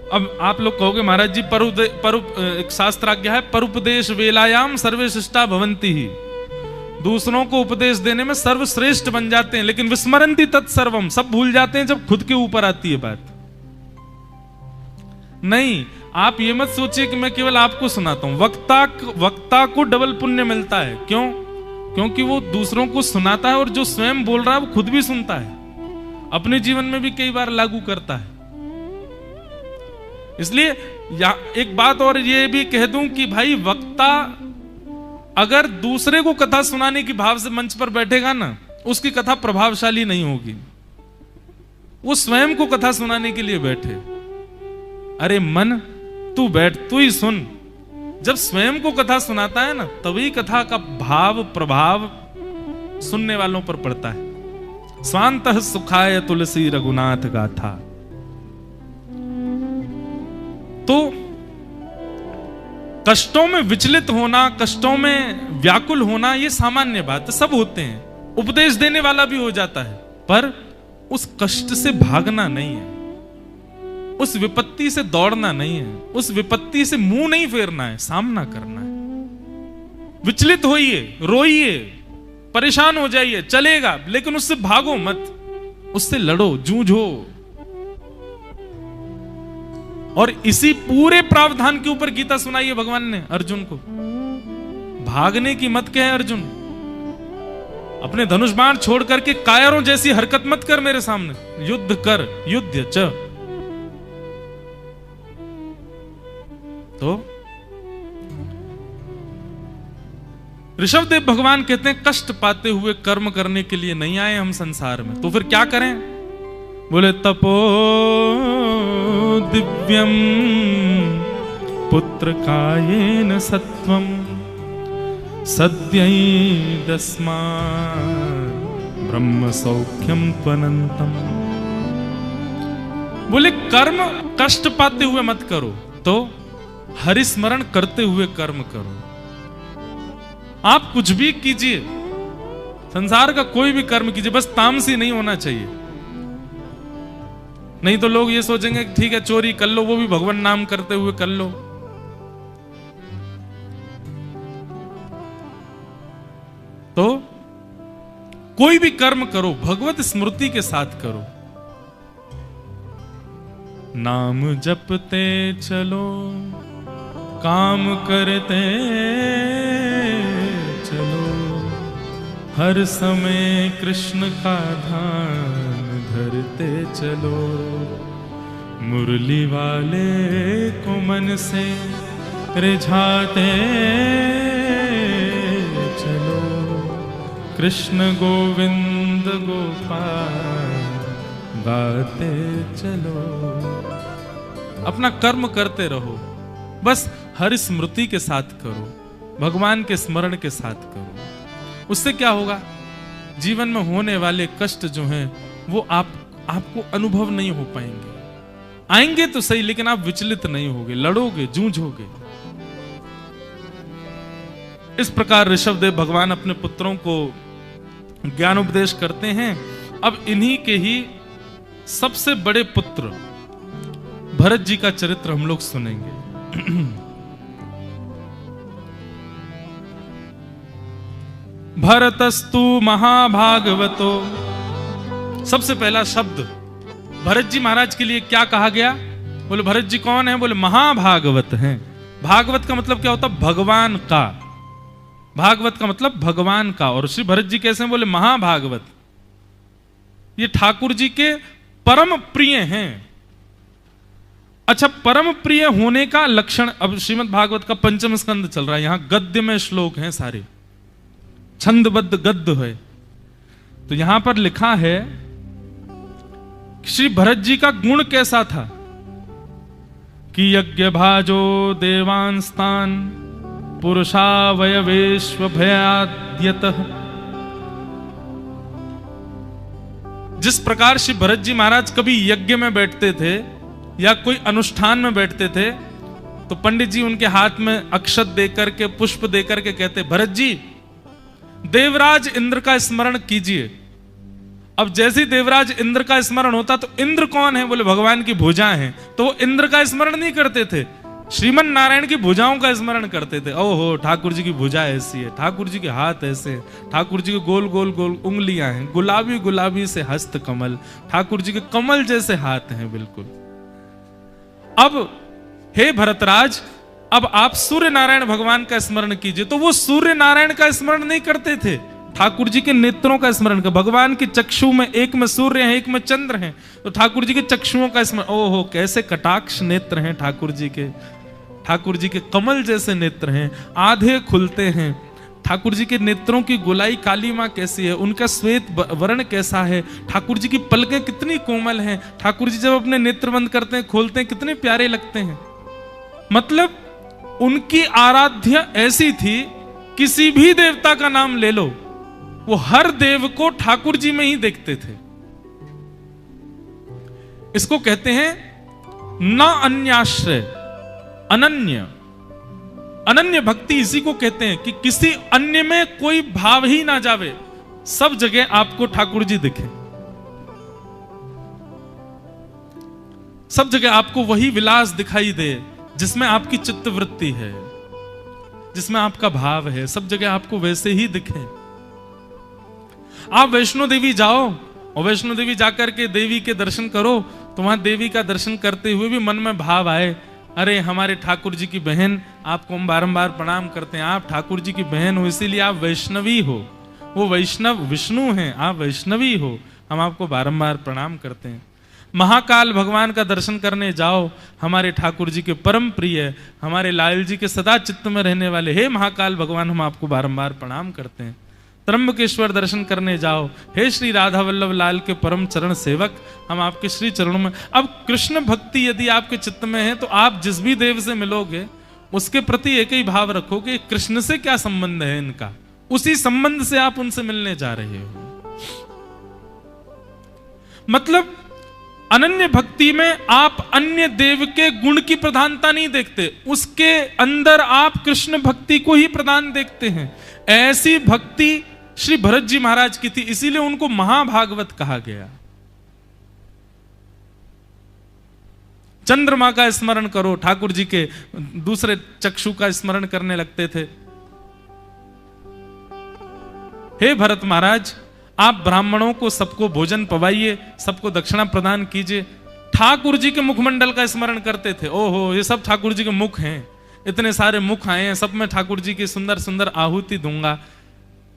अब आप लोग कहोगे महाराज जी एक शास्त्राज्ञा है, परुपदेश वेलायाम सर्वे शिष्टा भवंती ही। दूसरों को उपदेश देने में सर्वश्रेष्ठ बन जाते हैं, लेकिन विस्मरन्ति तत्सर्वम, सब भूल जाते हैं जब खुद के ऊपर आती है बात। नहीं, आप ये मत सोचिए कि मैं केवल आपको सुनाता हूं। वक्ता को डबल पुण्य मिलता है। क्यों? क्योंकि वो दूसरों को सुनाता है और जो स्वयं बोल रहा है वो खुद भी सुनता है, अपने जीवन में भी कई बार लागू करता है। इसलिए एक बात और ये भी कह दूं कि भाई, वक्ता अगर दूसरे को कथा सुनाने की भाव से मंच पर बैठेगा ना, उसकी कथा प्रभावशाली नहीं होगी। वो स्वयं को कथा सुनाने के लिए बैठे। अरे मन, तू बैठ, तू ही सुन। जब स्वयं को कथा सुनाता है ना, तभी कथा का भाव प्रभाव सुनने वालों पर पड़ता है। स्वांतः सुखाय तुलसी रघुनाथ गाथा। तो कष्टों में विचलित होना, कष्टों में व्याकुल होना, ये सामान्य बात है, सब होते हैं। उपदेश देने वाला भी हो जाता है, पर उस कष्ट से भागना नहीं है, उस विपत्ति से दौड़ना नहीं है, उस विपत्ति से मुंह नहीं फेरना है, सामना करना है। विचलित होइए, रोइए, परेशान हो जाइए, चलेगा, लेकिन उससे भागो मत, उससे लड़ो, जूझो। और इसी पूरे प्रावधान के ऊपर गीता सुनाई है भगवान ने अर्जुन को। भागने की मत कहे अर्जुन, अपने धनुष बाण छोड़ करके कायरों जैसी हरकत मत कर मेरे सामने, युद्ध कर, युद्ध च। तो ऋषभदेव भगवान कहते हैं, कष्ट पाते हुए कर्म करने के लिए नहीं आए हम संसार में, तो फिर क्या करें? बोले तपो दिव्यम पुत्र कायेन सत्वम सद्यैदस्मा ब्रह्म सौख्यम त्वनंतम। बोले कर्म कष्ट पाते हुए मत करो, तो हरिस्मरण करते हुए कर्म करो। आप कुछ भी कीजिए, संसार का कोई भी कर्म कीजिए, बस तामसी नहीं होना चाहिए। नहीं तो लोग ये सोचेंगे कि ठीक है चोरी कर लो, वो भी भगवान नाम करते हुए कर लो। तो कोई भी कर्म करो, भगवत स्मृति के साथ करो। नाम जपते चलो, काम करते चलो, हर समय कृष्ण का ध्यान धरते चलो। मुरली वाले को मन से रिझाते चलो, कृष्ण गोविंद गोपाल गाते चलो। अपना कर्म करते रहो, बस हरि स्मृति के साथ करो, भगवान के स्मरण के साथ करो। उससे क्या होगा? जीवन में होने वाले कष्ट जो हैं वो आपको अनुभव नहीं हो पाएंगे। आएंगे तो सही, लेकिन आप विचलित नहीं होगे, लड़ोगे, जूझोगे। इस प्रकार ऋषभदेव भगवान अपने पुत्रों को ज्ञान उपदेश करते हैं। अब इन्हीं के ही सबसे बड़े पुत्र भरत जी का चरित्र हम लोग सुनेंगे। भरतस्तु महाभागवतो। सबसे पहला शब्द भरत जी महाराज के लिए क्या कहा गया? बोले भरत जी कौन है? बोले महाभागवत हैं। भागवत का मतलब क्या होता? भगवान का। भागवत का मतलब भगवान का। और श्री भरत जी कैसे हैं? बोले महाभागवत। ये ठाकुर जी के परम प्रिय हैं। अच्छा, परम प्रिय होने का लक्षण, अब श्रीमद् भागवत का पंचम स्कंद चल रहा है, यहां गद्य में श्लोक हैं, सारे छंदबद्ध गद्य है। तो यहां पर लिखा है श्री भरत जी का गुण कैसा था कि यज्ञ भाजो देवांस्तान पुरुषावयवेश्व भयाद्यतः। जिस प्रकार श्री भरत जी महाराज कभी यज्ञ में बैठते थे या कोई अनुष्ठान में बैठते थे तो पंडित जी उनके हाथ में अक्षत देकर के, पुष्प देकर के कहते, भरत जी देवराज इंद्र का स्मरण कीजिए। अब जैसे ही देवराज इंद्र का स्मरण होता तो इंद्र कौन है? बोले भगवान की भुजाएं हैं। तो वो इंद्र का स्मरण नहीं करते थे, श्रीमन नारायण की भुजाओं का स्मरण करते थे। ओहो, ठाकुर जी की भुजा ऐसी है, ठाकुर जी के हाथ ऐसे हैं, ठाकुर जी के गोल गोल गोल उंगलियां हैं, गुलाबी गुलाबी से हस्त कमल, ठाकुर जी के कमल जैसे हाथ हैं बिल्कुल। अब हे भरतराज, अब आप सूर्य नारायण भगवान का स्मरण कीजिए। तो वो सूर्य नारायण का स्मरण नहीं करते थे, ठाकुर जी के नेत्रों का स्मरण कर। भगवान के चक्षु में, एक में सूर्य है, एक में चंद्र है, तो ठाकुर जी के चक्षुओं का स्मरण। ओहो, कैसे कटाक्ष नेत्र हैं ठाकुर जी के, ठाकुर जी के कमल जैसे नेत्र हैं, आधे खुलते हैं। ठाकुर जी के नेत्रों की गोलाई काली मां कैसी है, उनका श्वेत वर्ण कैसा है, ठाकुर जी की पलकें कितनी कोमल हैं, ठाकुर जी जब अपने नेत्र बंद करते हैं खोलते हैं कितने प्यारे लगते हैं। मतलब उनकी आराध्य ऐसी थी, किसी भी देवता का नाम ले लो, वो हर देव को ठाकुर जी में ही देखते थे। इसको कहते हैं न अन्याश्रय, अनन्य। अनन्य भक्ति इसी को कहते हैं कि किसी अन्य में कोई भाव ही ना जावे, सब जगह आपको ठाकुर जी दिखे, सब जगह आपको वही विलास दिखाई दे जिसमें आपकी चित्तवृत्ति है, जिसमें आपका भाव है, सब जगह आपको वैसे ही दिखे। आप वैष्णो देवी जाओ और वैष्णो देवी जाकर के देवी के दर्शन करो तो वहां देवी का दर्शन करते हुए भी मन में भाव आए, अरे हमारे ठाकुर जी की बहन, आपको हम बारंबार प्रणाम करते हैं, आप ठाकुर जी की बहन हो इसीलिए आप वैष्णवी हो, वो वैष्णव विष्णु हैं, आप वैष्णवी हो, हम आपको बारंबार प्रणाम करते हैं। महाकाल भगवान का दर्शन करने जाओ, हमारे ठाकुर जी के परम प्रिय, हमारे लाल जी के सदा चित्त में रहने वाले हे महाकाल भगवान, हम आपको बारंबार प्रणाम करते हैं। त्र्यंबकेश्वर दर्शन करने जाओ, हे श्री राधा वल्लभ लाल के परम चरण सेवक, हम आपके श्री चरणों में। अब कृष्ण भक्ति यदि आपके चित्त में है तो आप जिस भी देव से मिलोगे उसके प्रति एक ही भाव रखोगे, कृष्ण से क्या संबंध है इनका, उसी संबंध से आप उनसे मिलने जा रहे हो। मतलब अनन्य भक्ति में आप अन्य देव के गुण की प्रधानता नहीं देखते, उसके अंदर आप कृष्ण भक्ति को ही प्रधान देखते हैं। ऐसी भक्ति श्री भरत जी महाराज की थी, इसीलिए उनको महाभागवत कहा गया। चंद्रमा का स्मरण करो, ठाकुर जी के दूसरे चक्षु का स्मरण करने लगते थे। हे भरत महाराज, आप ब्राह्मणों को सबको भोजन पवाइए, सबको दक्षिणा प्रदान कीजिए। ठाकुर जी के मुखमंडल का स्मरण करते थे, ओहो ये सब ठाकुर जी के मुख हैं, इतने सारे मुख आए हैं, सब में ठाकुर जी की सुंदर सुंदर आहुति दूंगा।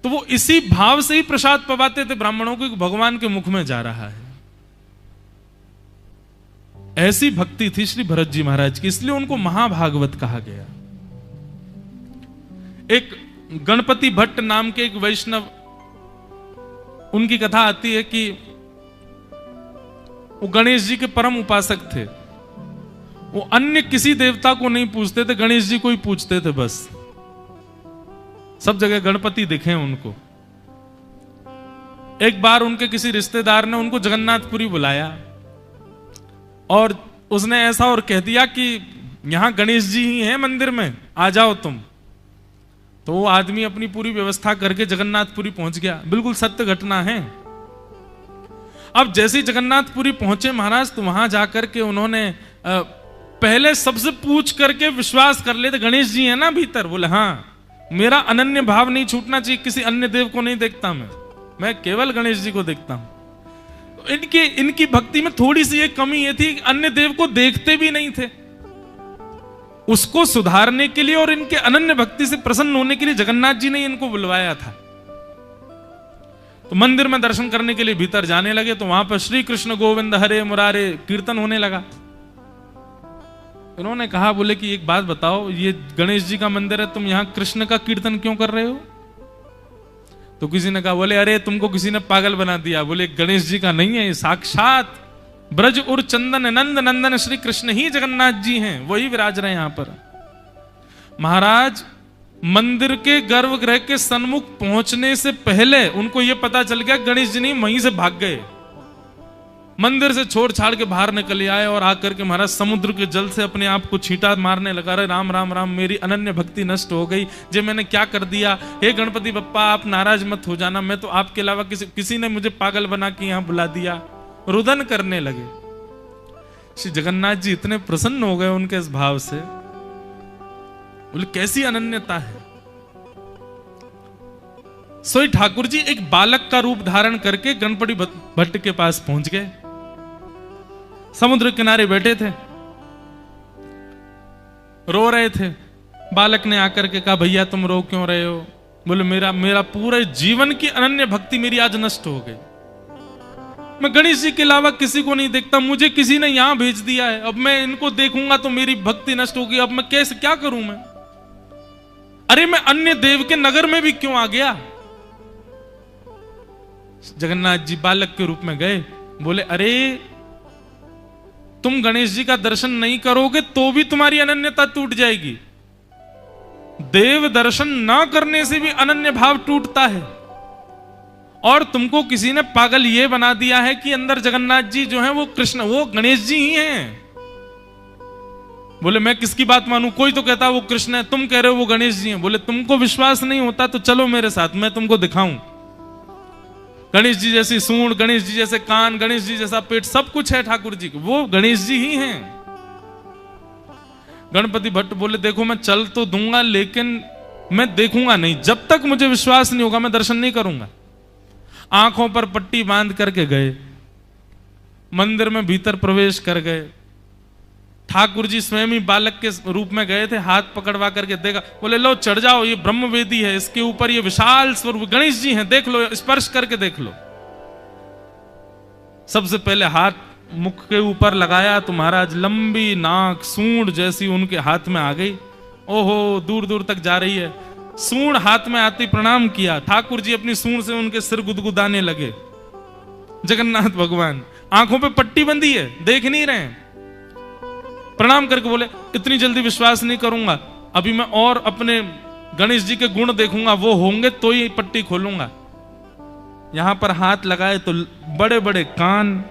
तो वो इसी भाव से ही प्रसाद पवाते थे ब्राह्मणों को, भगवान के मुख में जा रहा है। ऐसी भक्ति थी श्री भरत जी महाराज की, इसलिए उनको महाभागवत कहा गया। एक गणपति भट्ट नाम के एक वैष्णव, उनकी कथा आती है कि वो गणेश जी के परम उपासक थे। वो अन्य किसी देवता को नहीं पूछते थे, गणेश जी को ही पूछते थे बस। सब जगह गणपति दिखे उनको। एक बार उनके किसी रिश्तेदार ने उनको जगन्नाथपुरी बुलाया और उसने ऐसा और कह दिया कि यहां गणेश जी ही हैं मंदिर में, आ जाओ तुम। तो वो आदमी अपनी पूरी व्यवस्था करके जगन्नाथपुरी पहुंच गया। बिल्कुल सत्य घटना है। अब जैसे ही जगन्नाथपुरी पहुंचे महाराज, तो वहां जाकर के उन्होंने पहले सबसे पूछ करके विश्वास कर लेते, गणेश जी है ना भीतर? बोले हाँ। मेरा अनन्य भाव नहीं छूटना चाहिए, किसी अन्य देव को नहीं देखता मैं केवल गणेश जी को देखता हूं। तो इनकी भक्ति में थोड़ी सी एक कमी ये थी, अन्य देव को देखते भी नहीं थे। उसको सुधारने के लिए और इनके अनन्य भक्ति से प्रसन्न होने के लिए जगन्नाथ जी ने इनको बुलवाया था। तो मंदिर में दर्शन करने के लिए भीतर जाने लगे, तो वहां पर श्री कृष्ण गोविंद हरे मुरारे कीर्तन होने लगा। उन्होंने कहा, बोले कि एक बात बताओ, ये गणेश जी का मंदिर है, तुम यहां कृष्ण का कीर्तन क्यों कर रहे हो? तो किसी ने कहा, बोले अरे तुमको किसी ने पागल बना दिया। बोले गणेश जी का नहीं है, साक्षात ब्रज उर चंदन नंद नंदन श्री कृष्ण ही जगन्नाथ जी हैं, वही विराज रहे यहां पर। महाराज, मंदिर के गर्भगृह के सन्मुख पहुंचने से पहले उनको यह पता चल गया गणेश जी नहीं, वहीं से भाग गए। मंदिर से छोड़ छाड़ के बाहर निकल आए और आकर के महाराज समुद्र के जल से अपने आप को छींटा मारने लगा। रहे राम राम राम, मेरी अनन्य भक्ति नष्ट हो गई, जे मैंने क्या कर दिया। हे गणपति बप्पा आप नाराज मत हो जाना, मैं तो आपके अलावा किसी ने मुझे पागल बना के यहां बुला दिया। रुदन करने लगे। श्री जगन्नाथ जी इतने प्रसन्न हो गए उनके इस भाव से, बोले कैसी अनन्यता है। सोई ठाकुर जी एक बालक का रूप धारण करके गणपति भट्ट के पास पहुंच गए। समुद्र किनारे बैठे थे, रो रहे थे। बालक ने आकर के कहा भैया तुम रो क्यों रहे हो। बोले मेरा पूरे जीवन की अनन्य भक्ति मेरी आज नष्ट हो गई। मैं गणेश जी के अलावा किसी को नहीं देखता, मुझे किसी ने यहां भेज दिया है, अब मैं इनको देखूंगा तो मेरी भक्ति नष्ट होगी। अब मैं कैसे क्या करूं मैं। अरे मैं अन्य देव के नगर में भी क्यों आ गया। जगन्नाथ जी बालक के रूप में गए। बोले अरे तुम गणेश जी का दर्शन नहीं करोगे तो भी तुम्हारी अनन्यता टूट जाएगी। देव दर्शन ना करने से भी अनन्य भाव टूटता है। और तुमको किसी ने पागल ये बना दिया है कि अंदर जगन्नाथ जी जो हैं वो कृष्ण, वो गणेश जी ही हैं। बोले मैं किसकी बात मानूं, कोई तो कहता वो कृष्ण है, तुम कह रहे हो वो गणेश जी हैं। बोले तुमको विश्वास नहीं होता तो चलो मेरे साथ, मैं तुमको दिखाऊं। गणेश जी जैसी सूंड, गणेश जी जैसे कान, गणेश जी जैसा पेट, सब कुछ है ठाकुर जी को, वो गणेश जी ही हैं। गणपति भट्ट बोले देखो मैं चल तो दूंगा लेकिन मैं देखूंगा नहीं, जब तक मुझे विश्वास नहीं होगा मैं दर्शन नहीं करूंगा। आंखों पर पट्टी बांध करके गए, मंदिर में भीतर प्रवेश कर गए। ठाकुर जी स्वयं ही बालक के रूप में गए थे, हाथ पकड़वा करके देखा। बोले लो चढ़ जाओ, ये ब्रह्मवेदी है, इसके ऊपर ये विशाल स्वरूप गणेश जी हैं, देख लो, स्पर्श करके देख लो। सबसे पहले हाथ मुख के ऊपर लगाया तो महाराज लंबी नाक सूंड जैसी उनके हाथ में आ गई। ओहो दूर दूर तक जा रही है। सूंड हाथ में आती प्रणाम किया। ठाकुर जी अपनी सूंड से उनके सिर गुदगुदाने लगे। जगन्नाथ भगवान आंखों पे पट्टी बंधी है, देख नहीं रहे हैं। प्रणाम करके बोले इतनी जल्दी विश्वास नहीं करूंगा, अभी मैं और अपने गणेश जी के गुण देखूंगा, वो होंगे तो ही पट्टी खोलूंगा। यहां पर हाथ लगाए तो बड़े बड़े कान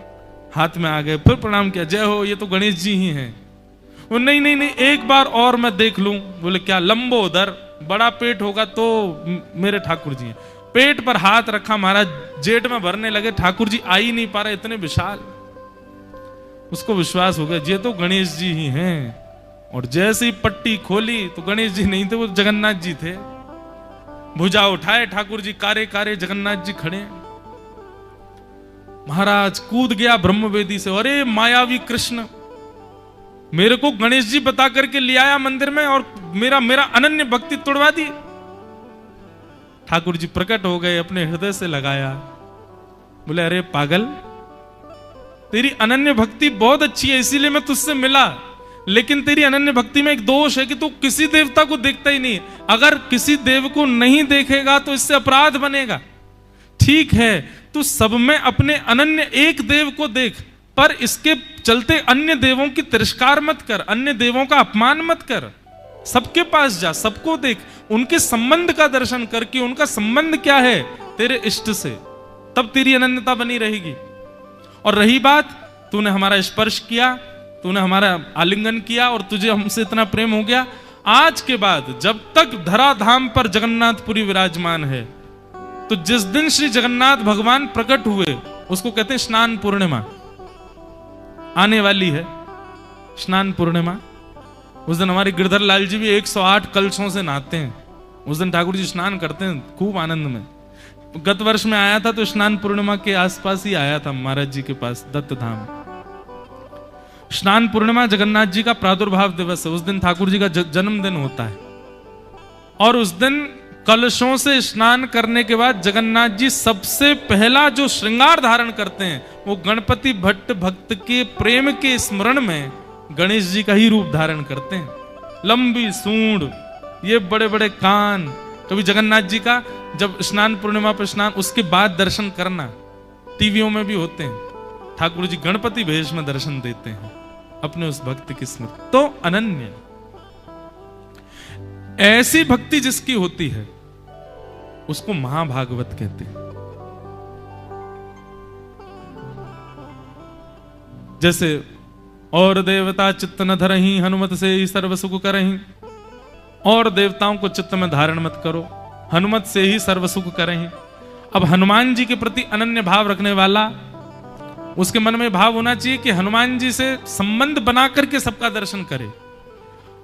हाथ में आ गए। फिर प्रणाम किया, जय हो, ये तो गणेश जी ही हैं। वो नहीं नहीं नहीं एक बार और मैं देख लूं। बोले क्या, लंबोदर, बड़ा पेट होगा तो मेरे ठाकुर जी हैं। पेट पर हाथ रखा, महाराज जेठ में भरने लगे। ठाकुर जी आ ही नहीं पा रहे, इतने विशाल। उसको विश्वास हो गया ये तो गणेश जी ही हैं। और जैसे ही पट्टी खोली तो गणेश जी नहीं थे, वो जगन्नाथ जी थे। भुजा उठाए ठाकुर जी, कारे कारे जगन्नाथ जी खड़े। महाराज कूद गया ब्रह्मवेदी से, अरे मायावी कृष्ण, मेरे को गणेश जी बता करके ले आया मंदिर में और मेरा अनन्य भक्ति तोड़वा दी। ठाकुर जी प्रकट हो गए, अपने हृदय से लगाया। बोले अरे पागल, तेरी अनन्य भक्ति बहुत अच्छी है इसीलिए मैं तुझसे मिला, लेकिन तेरी अनन्य भक्ति में एक दोष है कि तू किसी देवता को देखता ही नहीं। अगर किसी देव को नहीं देखेगा तो इससे अपराध बनेगा। ठीक है तू सब में अपने अनन्य एक देव को देख, पर इसके चलते अन्य देवों की तिरस्कार मत कर, अन्य देवों का अपमान मत कर। सबके पास जा, सबको देख, उनके संबंध का दर्शन करके उनका संबंध क्या है तेरे इष्ट से, तब तेरी अनन्यता बनी रहेगी। और रही बात, तूने हमारा स्पर्श किया, तूने हमारा आलिंगन किया और तुझे हमसे इतना प्रेम हो गया, आज के बाद जब तक धराधाम पर जगन्नाथपुरी विराजमान है, तो जिस दिन श्री जगन्नाथ भगवान प्रकट हुए उसको कहते हैं स्नान पूर्णिमा। आने वाली है स्नान पूर्णिमा। उस दिन हमारे गिरधर लाल जी भी 108 कलशों से नहाते हैं। उस दिन ठाकुर जी स्नान करते हैं खूब आनंद में। गत वर्ष में आया था तो स्नान पूर्णिमा के आसपास ही आया था महाराज जी के पास दत्त धाम। स्नान पूर्णिमा जगन्नाथ जी का प्रादुर्भाव दिवस है। उस दिन ठाकुर जी का जन्मदिन होता है और उस दिन कलशों से स्नान करने के बाद जगन्नाथ जी सबसे पहला जो श्रृंगार धारण करते हैं वो गणपति भट्ट भक्त के प्रेम के स्मरण में गणेश जी का ही रूप धारण करते हैं। लंबी सूंड, ये बड़े बड़े कान। कभी जगन्नाथ जी का जब स्नान पूर्णिमा पर स्नान, उसके बाद दर्शन करना, टीवियों में भी होते हैं। ठाकुर जी गणपति भेष में दर्शन देते हैं अपने उस भक्त की स्मृति। तो अनन्य ऐसी भक्ति जिसकी होती है उसको महाभागवत कहते हैं। जैसे और देवता चित्त न धरहीं, हनुमत से ही सर्व सुख करहीं। और देवताओं को चित्त में धारण मत करो, हनुमत से ही सर्व सुख करहीं। अब हनुमान जी के प्रति अनन्य भाव रखने वाला, उसके मन में भाव होना चाहिए कि हनुमान जी से संबंध बना करके सबका दर्शन करे।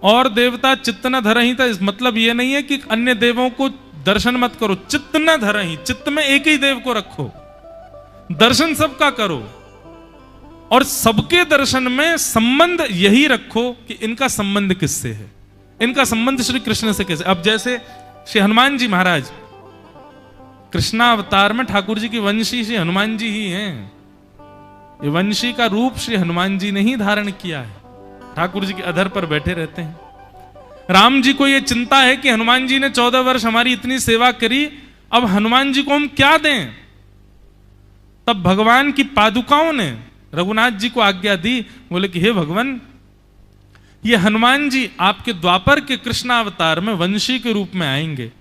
और देवता चित्त न धरहीं, तो इस मतलब ये नहीं है कि अन्य देवों को दर्शन मत करो, चित्त न धरहीं, चित्त में एक ही देव को रखो, दर्शन सबका करो। और सबके दर्शन में संबंध यही रखो कि इनका संबंध किससे है, इनका संबंध श्री कृष्ण से कैसे। अब जैसे श्री हनुमान जी महाराज कृष्णावतार में ठाकुर जी की वंशी श्री हनुमान जी ही हैं। ये वंशी का रूप श्री हनुमान जी ने ही धारण किया है, ठाकुर जी के अधर पर बैठे रहते हैं। राम जी को यह चिंता है कि हनुमान जी ने 14 वर्ष हमारी इतनी सेवा करी, अब हनुमान जी को हम क्या दें। तब भगवान की पादुकाओं ने रघुनाथ जी को आज्ञा दी, बोले कि हे भगवान, ये हनुमान जी आपके द्वापर के कृष्णावतार में वंशी के रूप में आएंगे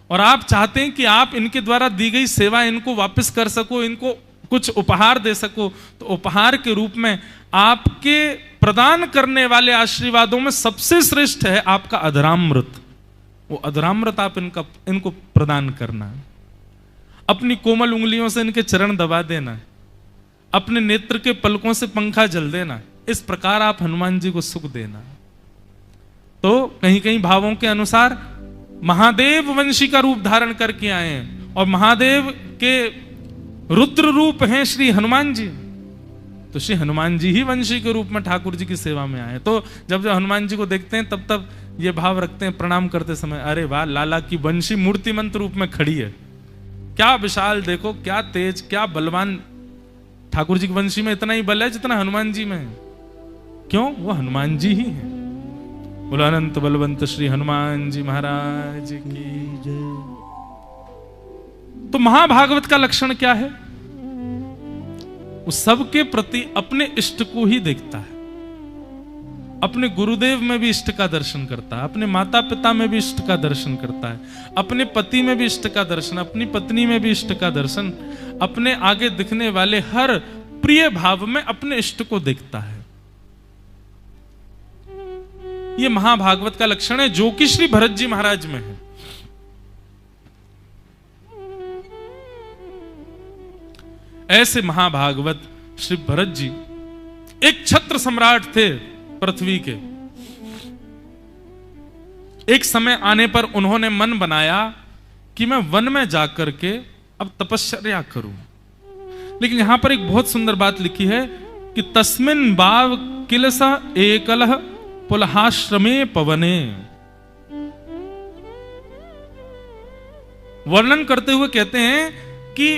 और आप चाहते हैं कि आप इनके द्वारा दी गई सेवा इनको वापस कर सको, इनको कुछ उपहार दे सको। तो उपहार के रूप में आपके प्रदान करने वाले आशीर्वादों में सबसे श्रेष्ठ है आपका अधरामृत। वो अधरामृत आप इनको प्रदान करना, अपनी कोमल उंगलियों से इनके चरण दबा देना, अपने नेत्र के पलकों से पंखा जल देना। इस प्रकार आप हनुमान जी को सुख देना। तो कहीं कहीं भावों के अनुसार महादेव वंशी का रूप धारण करके आए हैं और महादेव के रुद्र रूप हैं श्री हनुमान जी। तो श्री हनुमान जी ही वंशी के रूप में ठाकुर जी की सेवा में आए। तो जब जब हनुमान जी को देखते हैं तब तब ये भाव रखते हैं प्रणाम करते समय, अरे वाह, लाला की वंशी मूर्तिमंत रूप में खड़ी है, क्या विशाल, देखो क्या तेज, क्या बलवान। ठाकुर जी की वंशी में इतना ही बल है जितना हनुमान जी में है। क्यों? वो हनुमान जी ही है। बोलो अनंत बलवंत श्री हनुमान जी महाराज की जय। तो महाभागवत का लक्षण क्या है? वो सबके प्रति अपने इष्ट को ही देखता है, अपने गुरुदेव में भी इष्ट का दर्शन करता है, अपने माता पिता में भी इष्ट का दर्शन करता है, अपने पति में भी इष्ट का दर्शन, अपनी पत्नी में भी इष्ट का दर्शन, अपने आगे दिखने वाले हर प्रिय भाव में अपने इष्ट को देखता है। यह महाभागवत का लक्षण है जो कि श्री भरत जी महाराज में है। ऐसे महाभागवत श्री भरत जी एक छत्र सम्राट थे पृथ्वी के। एक समय आने पर उन्होंने मन बनाया कि मैं वन में जाकर के अब तपस्या करूं। लेकिन यहां पर एक बहुत सुंदर बात लिखी है कि तस्मिन बाव किलसा एकलह पुलहाश्रमे पवने। वर्णन करते हुए कहते हैं कि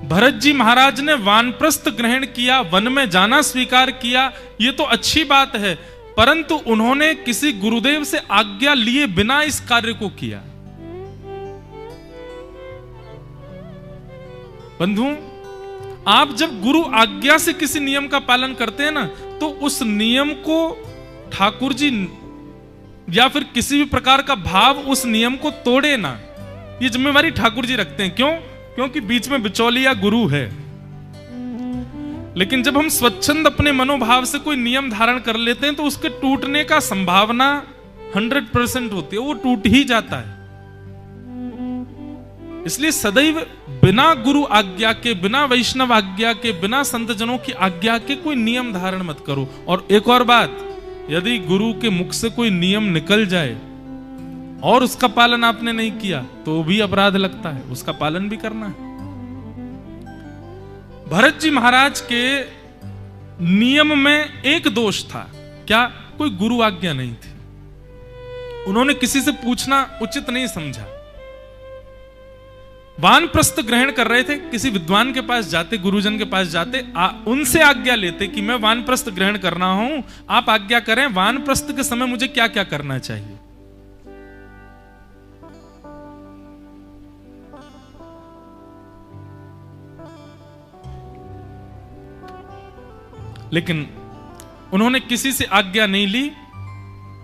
भरत जी महाराज ने वानप्रस्थ ग्रहण किया, वन में जाना स्वीकार किया, यह तो अच्छी बात है, परंतु उन्होंने किसी गुरुदेव से आज्ञा लिए बिना इस कार्य को किया। बंधु, आप जब गुरु आज्ञा से किसी नियम का पालन करते हैं ना, तो उस नियम को ठाकुर जी या फिर किसी भी प्रकार का भाव उस नियम को तोड़े ना, ये जिम्मेवारी ठाकुर जी रखते हैं। क्यों? क्योंकि बीच में बिचौलिया गुरु है। लेकिन जब हम स्वच्छंद अपने मनोभाव से कोई नियम धारण कर लेते हैं तो उसके टूटने का संभावना 100% होती है, वो टूट ही जाता है। इसलिए सदैव बिना गुरु आज्ञा के, बिना वैष्णव आज्ञा के, बिना संतजनों की आज्ञा के कोई नियम धारण मत करो। और एक और बात, यदि गुरु के मुख से कोई नियम निकल जाए और उसका पालन आपने नहीं किया तो भी अपराध लगता है, उसका पालन भी करना है। भरत जी महाराज के नियम में एक दोष था, क्या? कोई गुरु आज्ञा नहीं थी। उन्होंने किसी से पूछना उचित नहीं समझा। वानप्रस्थ ग्रहण कर रहे थे, किसी विद्वान के पास जाते, गुरुजन के पास जाते, उनसे आज्ञा लेते कि मैं वानप्रस्थ ग्रहण करना हूं, आप आज्ञा करें, वानप्रस्थ के समय मुझे क्या क्या करना चाहिए। लेकिन उन्होंने किसी से आज्ञा नहीं ली,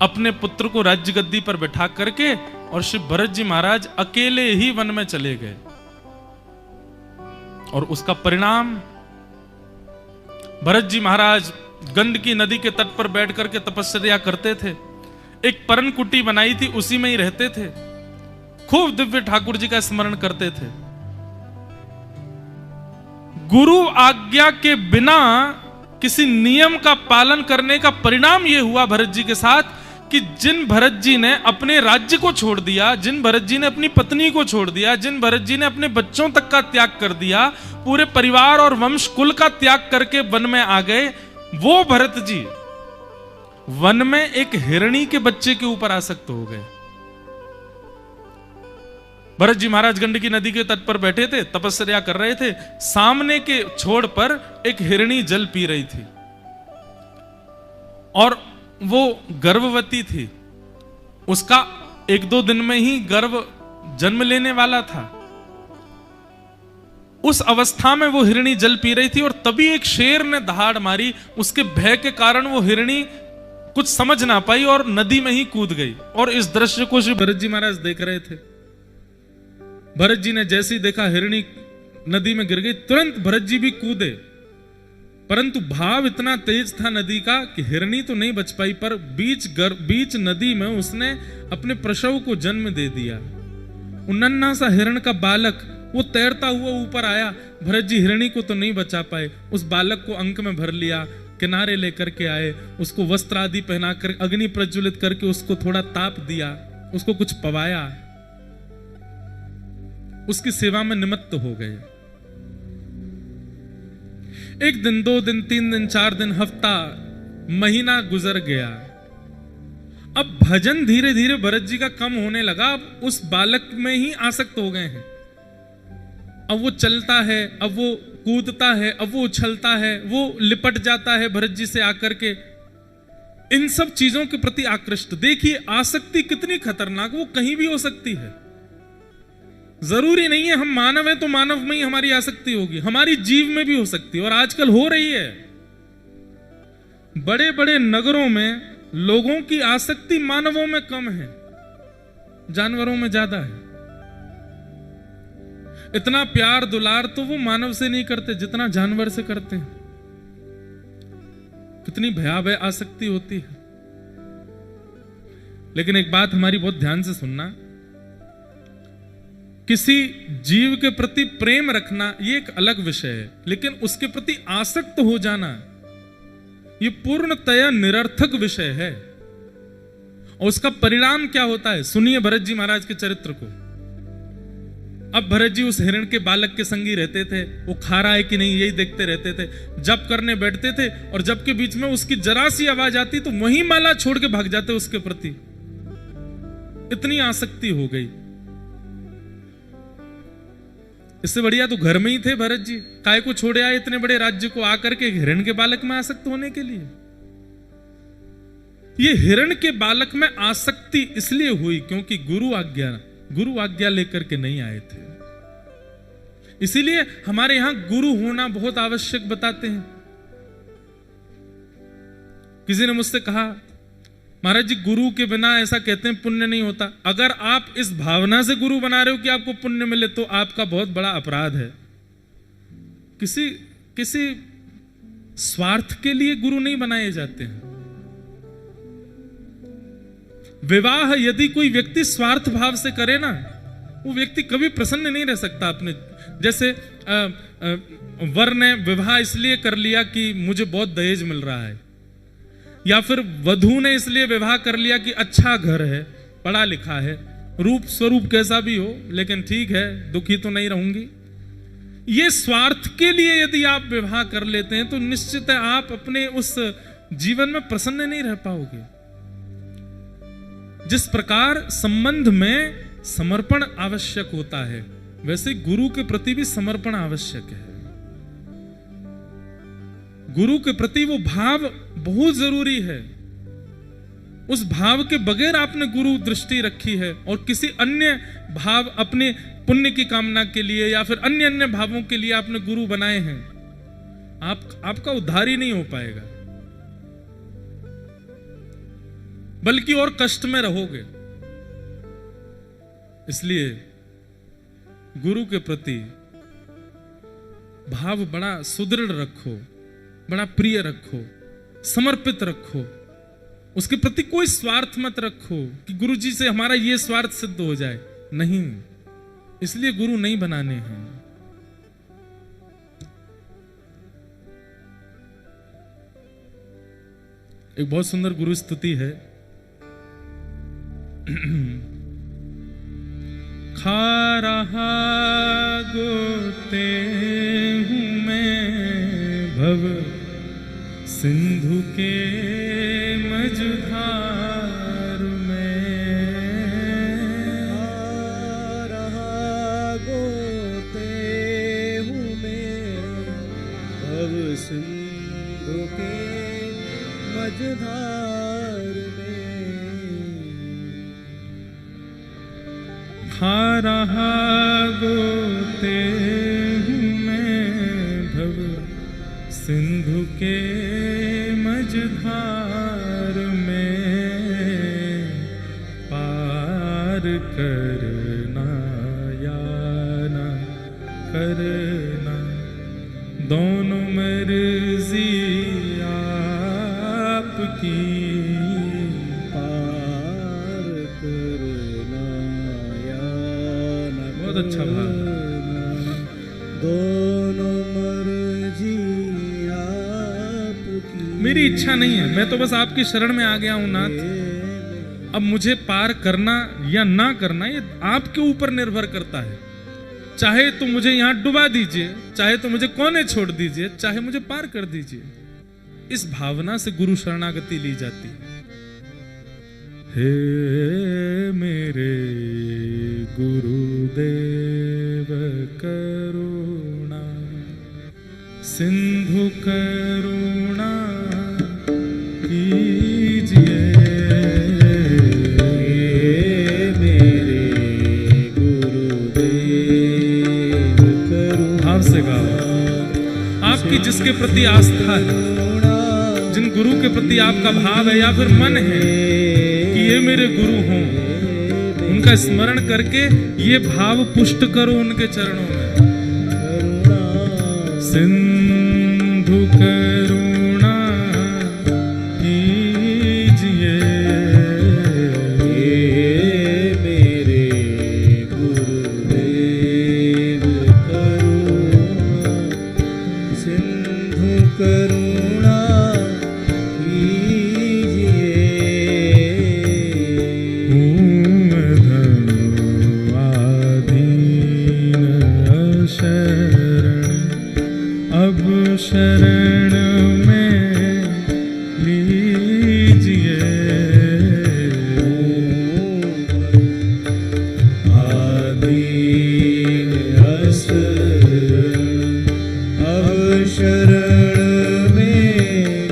अपने पुत्र को राज्य गद्दी पर बैठा करके और श्री भरत जी महाराज अकेले ही वन में चले गए। और उसका परिणाम भरत जी महाराज गंडकी नदी के तट पर बैठ करके तपस्या करते थे। एक परन कुटी बनाई थी, उसी में ही रहते थे। खूब दिव्य ठाकुर जी का स्मरण करते थे। गुरु आज्ञा के बिना किसी नियम का पालन करने का परिणाम यह हुआ भरत जी के साथ कि जिन भरत जी ने अपने राज्य को छोड़ दिया, जिन भरत जी ने अपनी पत्नी को छोड़ दिया, जिन भरत जी ने अपने बच्चों तक का त्याग कर दिया, पूरे परिवार और वंश कुल का त्याग करके वन में आ गए, वो भरत जी वन में एक हिरणी के बच्चे के ऊपर आसक्त हो गए। भरत जी महाराज गंडकी नदी के तट पर बैठे थे, तपस्या कर रहे थे। सामने के छोर पर एक हिरणी जल पी रही थी और वो गर्भवती थी। उसका 1-2 दिन में ही गर्भ जन्म लेने वाला था। उस अवस्था में वो हिरणी जल पी रही थी और तभी एक शेर ने दहाड़ मारी। उसके भय के कारण वो हिरणी कुछ समझ ना पाई और नदी में ही कूद गई। और इस दृश्य को श्री भरत जी महाराज देख रहे थे। भरत जी ने जैसे ही देखा हिरणी नदी में गिर गई, तुरंत भरत जी भी कूदे, परंतु भाव इतना तेज था नदी का कि हिरणी तो नहीं बच पाई, पर बीच नदी में उसने अपने प्रसव को जन्म दे दिया। नन्हा सा हिरण का बालक वो तैरता हुआ ऊपर आया। भरत जी हिरणी को तो नहीं बचा पाए, उस बालक को अंक में भर लिया, किनारे लेकर के आए, उसको वस्त्र आदि पहनाकर अग्नि प्रज्वलित करके उसको थोड़ा ताप दिया, उसको कुछ पवाया, उसकी सेवा में निमित्त हो गए। 1 दिन, 2 दिन, 3 दिन, 4 दिन, हफ्ता, महीना गुजर गया। अब भजन धीरे धीरे भरत जी का कम होने लगा। अब उस बालक में ही आसक्त हो गए हैं। अब वो चलता है, अब वो कूदता है, अब वो उछलता है, वो लिपट जाता है भरत जी से आकर के। इन सब चीजों के प्रति आकृष्ट। देखिए आसक्ति कितनी खतरनाक, वो कहीं भी हो सकती है। जरूरी नहीं है हम मानव हैं तो मानव में ही हमारी आसक्ति होगी, हमारी जीव में भी हो सकती है और आजकल हो रही है। बड़े बड़े नगरों में लोगों की आसक्ति मानवों में कम है, जानवरों में ज्यादा है। इतना प्यार दुलार तो वो मानव से नहीं करते जितना जानवर से करते हैं। कितनी भयावह आसक्ति होती है। लेकिन एक बात हमारी बहुत ध्यान से सुनना, किसी जीव के प्रति प्रेम रखना ये एक अलग विषय है, लेकिन उसके प्रति आसक्त हो जाना ये पूर्णतया निरर्थक विषय है। और उसका परिणाम क्या होता है, सुनिए भरत जी महाराज के चरित्र को। अब भरत जी उस हिरण के बालक के संगी रहते थे। वो खा रहा है कि नहीं यही देखते रहते थे। जप करने बैठते थे और जप के बीच में उसकी जरा सी आवाज आती तो वही माला छोड़ के भाग जाते उसके प्रति। इतनी आसक्ति हो गई। इससे बढ़िया तो घर में ही थे भरत जी, काय को छोड़े आए इतने बड़े राज्य को आकर के हिरण के बालक में आसक्त होने के लिए। ये हिरण के बालक में आसक्ति इसलिए हुई क्योंकि गुरु आज्ञा लेकर के नहीं आए थे। इसीलिए हमारे यहां गुरु होना बहुत आवश्यक बताते हैं। किसी ने मुझसे कहा महाराज जी गुरु के बिना ऐसा कहते हैं पुण्य नहीं होता। अगर आप इस भावना से गुरु बना रहे हो कि आपको पुण्य मिले तो आपका बहुत बड़ा अपराध है। किसी स्वार्थ के लिए गुरु नहीं बनाए जाते हैं। विवाह यदि कोई व्यक्ति स्वार्थ भाव से करे ना, वो व्यक्ति कभी प्रसन्न नहीं रह सकता अपने। जैसे वर ने विवाह इसलिए कर लिया कि मुझे बहुत दहेज मिल रहा है, या फिर वधू ने इसलिए विवाह कर लिया कि अच्छा घर है, पढ़ा लिखा है, रूप स्वरूप कैसा भी हो, लेकिन ठीक है दुखी तो नहीं रहूंगी। ये स्वार्थ के लिए यदि आप विवाह कर लेते हैं तो निश्चित है आप अपने उस जीवन में प्रसन्न नहीं रह पाओगे। जिस प्रकार संबंध में समर्पण आवश्यक होता है, वैसे गुरु के प्रति भी समर्पण आवश्यक है। गुरु के प्रति वो भाव बहुत जरूरी है। उस भाव के बगैर आपने गुरु दृष्टि रखी है और किसी अन्य भाव, अपने पुण्य की कामना के लिए या फिर अन्य भावों के लिए आपने गुरु बनाए हैं, आपका उद्धार ही नहीं हो पाएगा, बल्कि और कष्ट में रहोगे। इसलिए गुरु के प्रति भाव बड़ा सुदृढ़ रखो, बड़ा प्रिय रखो, समर्पित रखो, उसके प्रति कोई स्वार्थ मत रखो कि गुरु जी से हमारा ये स्वार्थ सिद्ध हो जाए, नहीं, इसलिए गुरु नहीं बनाने हैं। एक बहुत सुंदर गुरु स्तुति है। खा रहा गोते हूं मैं भव सिंधु के मझधार में, खा रहा गोते हूं मैं भव सिंधु के मझधार में। खा रहा गोते हूं मैं भव सिंधु के मझधार में, पार करना या ना करना दोनों मर्जी आपकी, पार करना या न बहुत अच्छा भाव, दोनों मर्जी आपकी। मेरी इच्छा नहीं है, मैं तो बस आपकी शरण में आ गया हूं नाथ। अब मुझे पार करना या ना करना ये आपके ऊपर निर्भर करता है। चाहे तो मुझे यहां डुबा दीजिए, चाहे तो मुझे कोने छोड़ दीजिए, चाहे मुझे पार कर दीजिए। इस भावना से गुरु शरणागति ली जाती है। हे मेरे गुरुदेव करुणा सिंधु करुणा कीजिए, मेरे गुरुदेव करुणा। भाव से गाओ। आपकी जिसके प्रति आस्था है, जिन गुरु के प्रति आपका भाव है या फिर मन है कि ये मेरे गुरु हों, उनका स्मरण करके ये भाव पुष्ट करो उनके चरणों में। सिंधु करुणा कीजिए, मेरे गुरुदेव करुणा सिंधु करुणा कीजिए। अब शरण में लीजिए, आदीन अशरण अब शरण में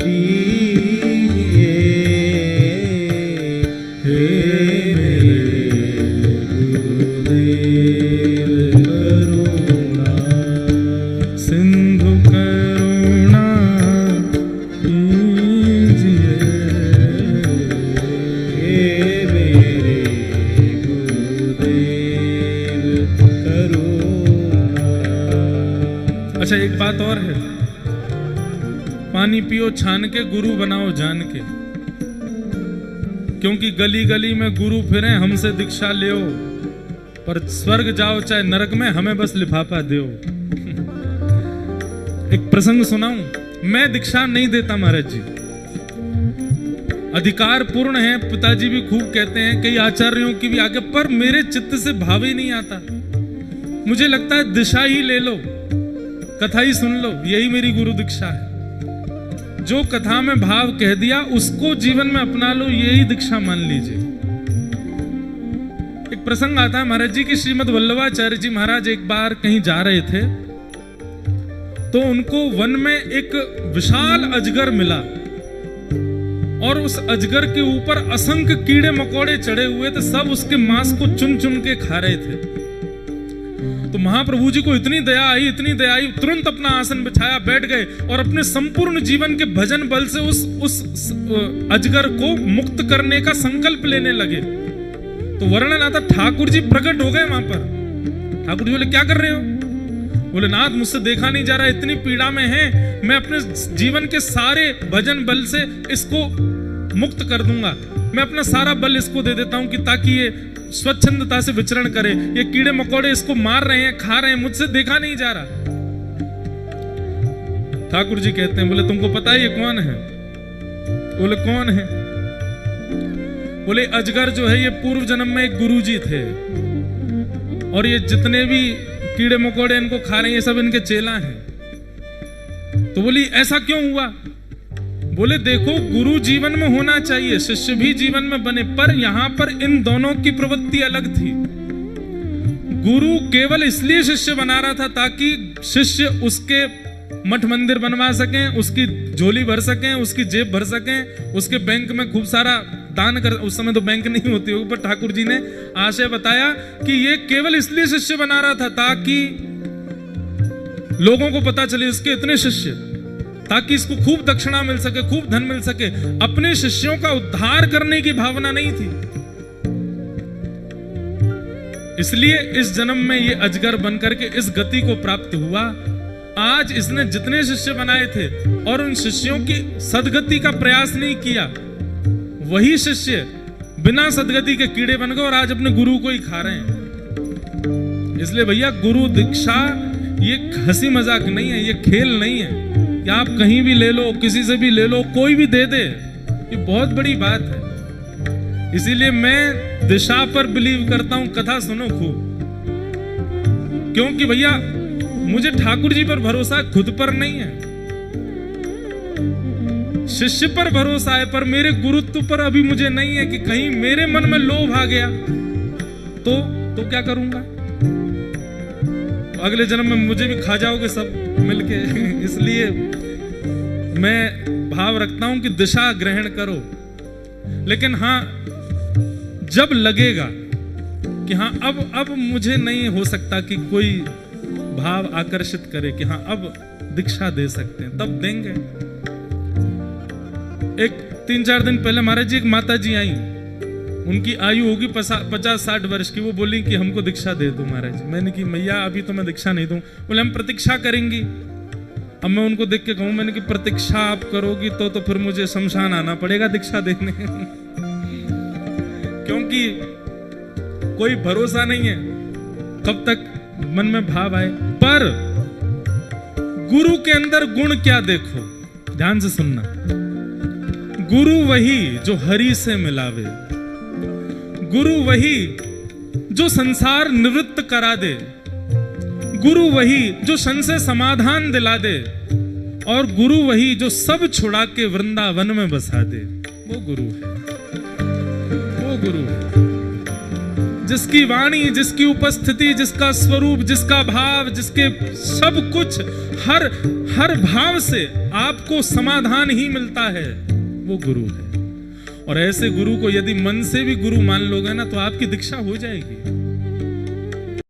लीजिए। हे मेरे गुरुदेव करुणा सिंधु करुणा कीजिए, हे मेरे गुरुदेव करुणा। अच्छा एक बात और है, पानी पियो छान के, गुरु बनाओ जान के, क्योंकि गली गली में गुरु फिरे, हमसे दीक्षा ले, पर स्वर्ग जाओ चाहे नरक में, हमें बस लिफाफा दो। एक प्रसंग सुनाऊं, मैं दीक्षा नहीं देता महाराज जी, अधिकार पूर्ण है, पिताजी भी खूब कहते हैं, कई आचार्यों की भी आगे, पर मेरे चित्त से भाव ही नहीं आता। मुझे लगता है दिशा ही ले लो, कथा ही सुन लो, यही मेरी गुरु दीक्षा है। जो कथा में भाव कह दिया उसको जीवन में अपना लो, यही दीक्षा मान लीजिए। एक प्रसंग आता है महाराज जी की, श्रीमद वल्लभाचार्य जी महाराज एक बार कहीं जा रहे थे, तो उनको वन में एक विशाल अजगर मिला और उस अजगर के ऊपर असंख्य कीड़े मकोड़े चढ़े हुए थे, सब उसके मांस को चुन चुन के खा रहे थे। तो महाप्रभु जी को इतनी दया आई, तुरंत अपना आसन बिछाया, बैठ गए और अपने संपूर्ण जीवन के भजन बल से उस अजगर को मुक्त करने का संकल्प लेने लगे। तो वर्णन आता, ठाकुर जी प्रकट हो गए वहां पर। ठाकुर जी बोले क्या कर रहे हो? बोले नाथ मुझसे देखा नहीं जा रहा, इतनी पीड़ा में है, मैं अपने जीवन के सारे भजन बल से इसको मुक्त कर दूंगा, मैं अपना सारा बल इसको दे देता हूं कि ताकि ये स्वच्छंदता से विचरण करे, ये कीड़े मकोड़े इसको मार रहे हैं, खा रहे हैं, मुझसे देखा नहीं जा रहा। ठाकुर जी कहते हैं, बोले तुमको पता है ये कौन है? बोले कौन है? बोले अजगर जो है ये पूर्व जन्म में एक गुरु जी थे, और ये जितने भी कीड़े मकोड़े इनको खा रहे हैं ये सब इनके चेला हैं। तो बोली ऐसा क्यों हुआ? बोले देखो गुरु जीवन में होना चाहिए, शिष्य भी जीवन में बने, पर यहां पर इन दोनों की प्रवृत्ति अलग थी। गुरु केवल इसलिए शिष्य बना रहा था ताकि शिष्य उसके मठ मंदिर बनवा सकें, उसकी झोली भर सकें, उसकी जेब भर सकें, उसके बैंक में खूब सारा दान कर। उस समय तो बैंक नहीं होती होगी, पर ठाकुर जी ने आशय बताया कि ये केवल इसलिए शिष्य बना रहा था ताकि लोगों को पता चले इसके इतने शिष्य, ताकि इसको खूब दक्षिणा मिल सके, खूब धन मिल सके। अपने शिष्यों का उद्धार करने की भावना नहीं थी। इसलिए इस जन्म में ये अजगर बनकर के इस गति को प्राप्त हुआ। आज इसने जितने शिष्य बनाए थे और उन शिष्यों की सदगति का प्रयास नहीं किया, वही शिष्य बिना सदगति के कीड़े बन गए और आज अपने गुरु को ही खा रहे हैं। इसलिए भैया गुरु दीक्षा ये हंसी मजाक नहीं है, ये खेल नहीं है कि आप कहीं भी ले लो, किसी से भी ले लो, कोई भी दे दे, ये बहुत बड़ी बात है। इसीलिए मैं दिशा पर बिलीव करता हूं। कथा सुनो खूब, क्योंकि भैया मुझे ठाकुर जी पर भरोसा खुद पर नहीं है, शिष्य पर भरोसा है, पर मेरे गुरुत्व पर अभी मुझे नहीं है कि कहीं मेरे मन में लोभ आ गया तो क्या करूंगा? अगले जन्म में मुझे भी खा जाओगे सब मिलके। इसलिए मैं भाव रखता हूं कि दिशा ग्रहण करो, लेकिन हां जब लगेगा कि हाँ अब मुझे नहीं हो सकता कि कोई भाव आकर्षित करे कि हाँ अब दीक्षा दे सकते हैं, तब देंगे। एक 3-4 दिन पहले महाराज जी एक माता जी आई, उनकी आयु होगी 50-60 वर्ष की। वो बोली कि हमको दीक्षा दे दो महाराज जी। मैंने कि मैया अभी तो मैं दीक्षा नहीं दूं। बोले हम प्रतीक्षा करेंगी। अब मैं उनको देख के कहूं, मैंने कि प्रतीक्षा आप करोगी तो फिर मुझे शमशान आना पड़ेगा दीक्षा देने। क्योंकि कोई भरोसा नहीं है कब तक मन में भाव आए। पर गुरु के अंदर गुण क्या देखो, ध्यान से सुनना। गुरु वही जो हरि से मिलावे, गुरु वही जो संसार निवृत्त करा दे, गुरु वही जो संशय समाधान दिला दे, और गुरु वही जो सब छुड़ा के वृंदावन में बसा दे। वो गुरु है, वो गुरु है जिसकी वाणी, जिसकी उपस्थिति, जिसका स्वरूप, जिसका भाव, जिसके सब कुछ हर भाव से आपको समाधान ही मिलता है, वो गुरु है। और ऐसे गुरु को यदि मन से भी गुरु मान लोगे ना तो आपकी दीक्षा हो जाएगी।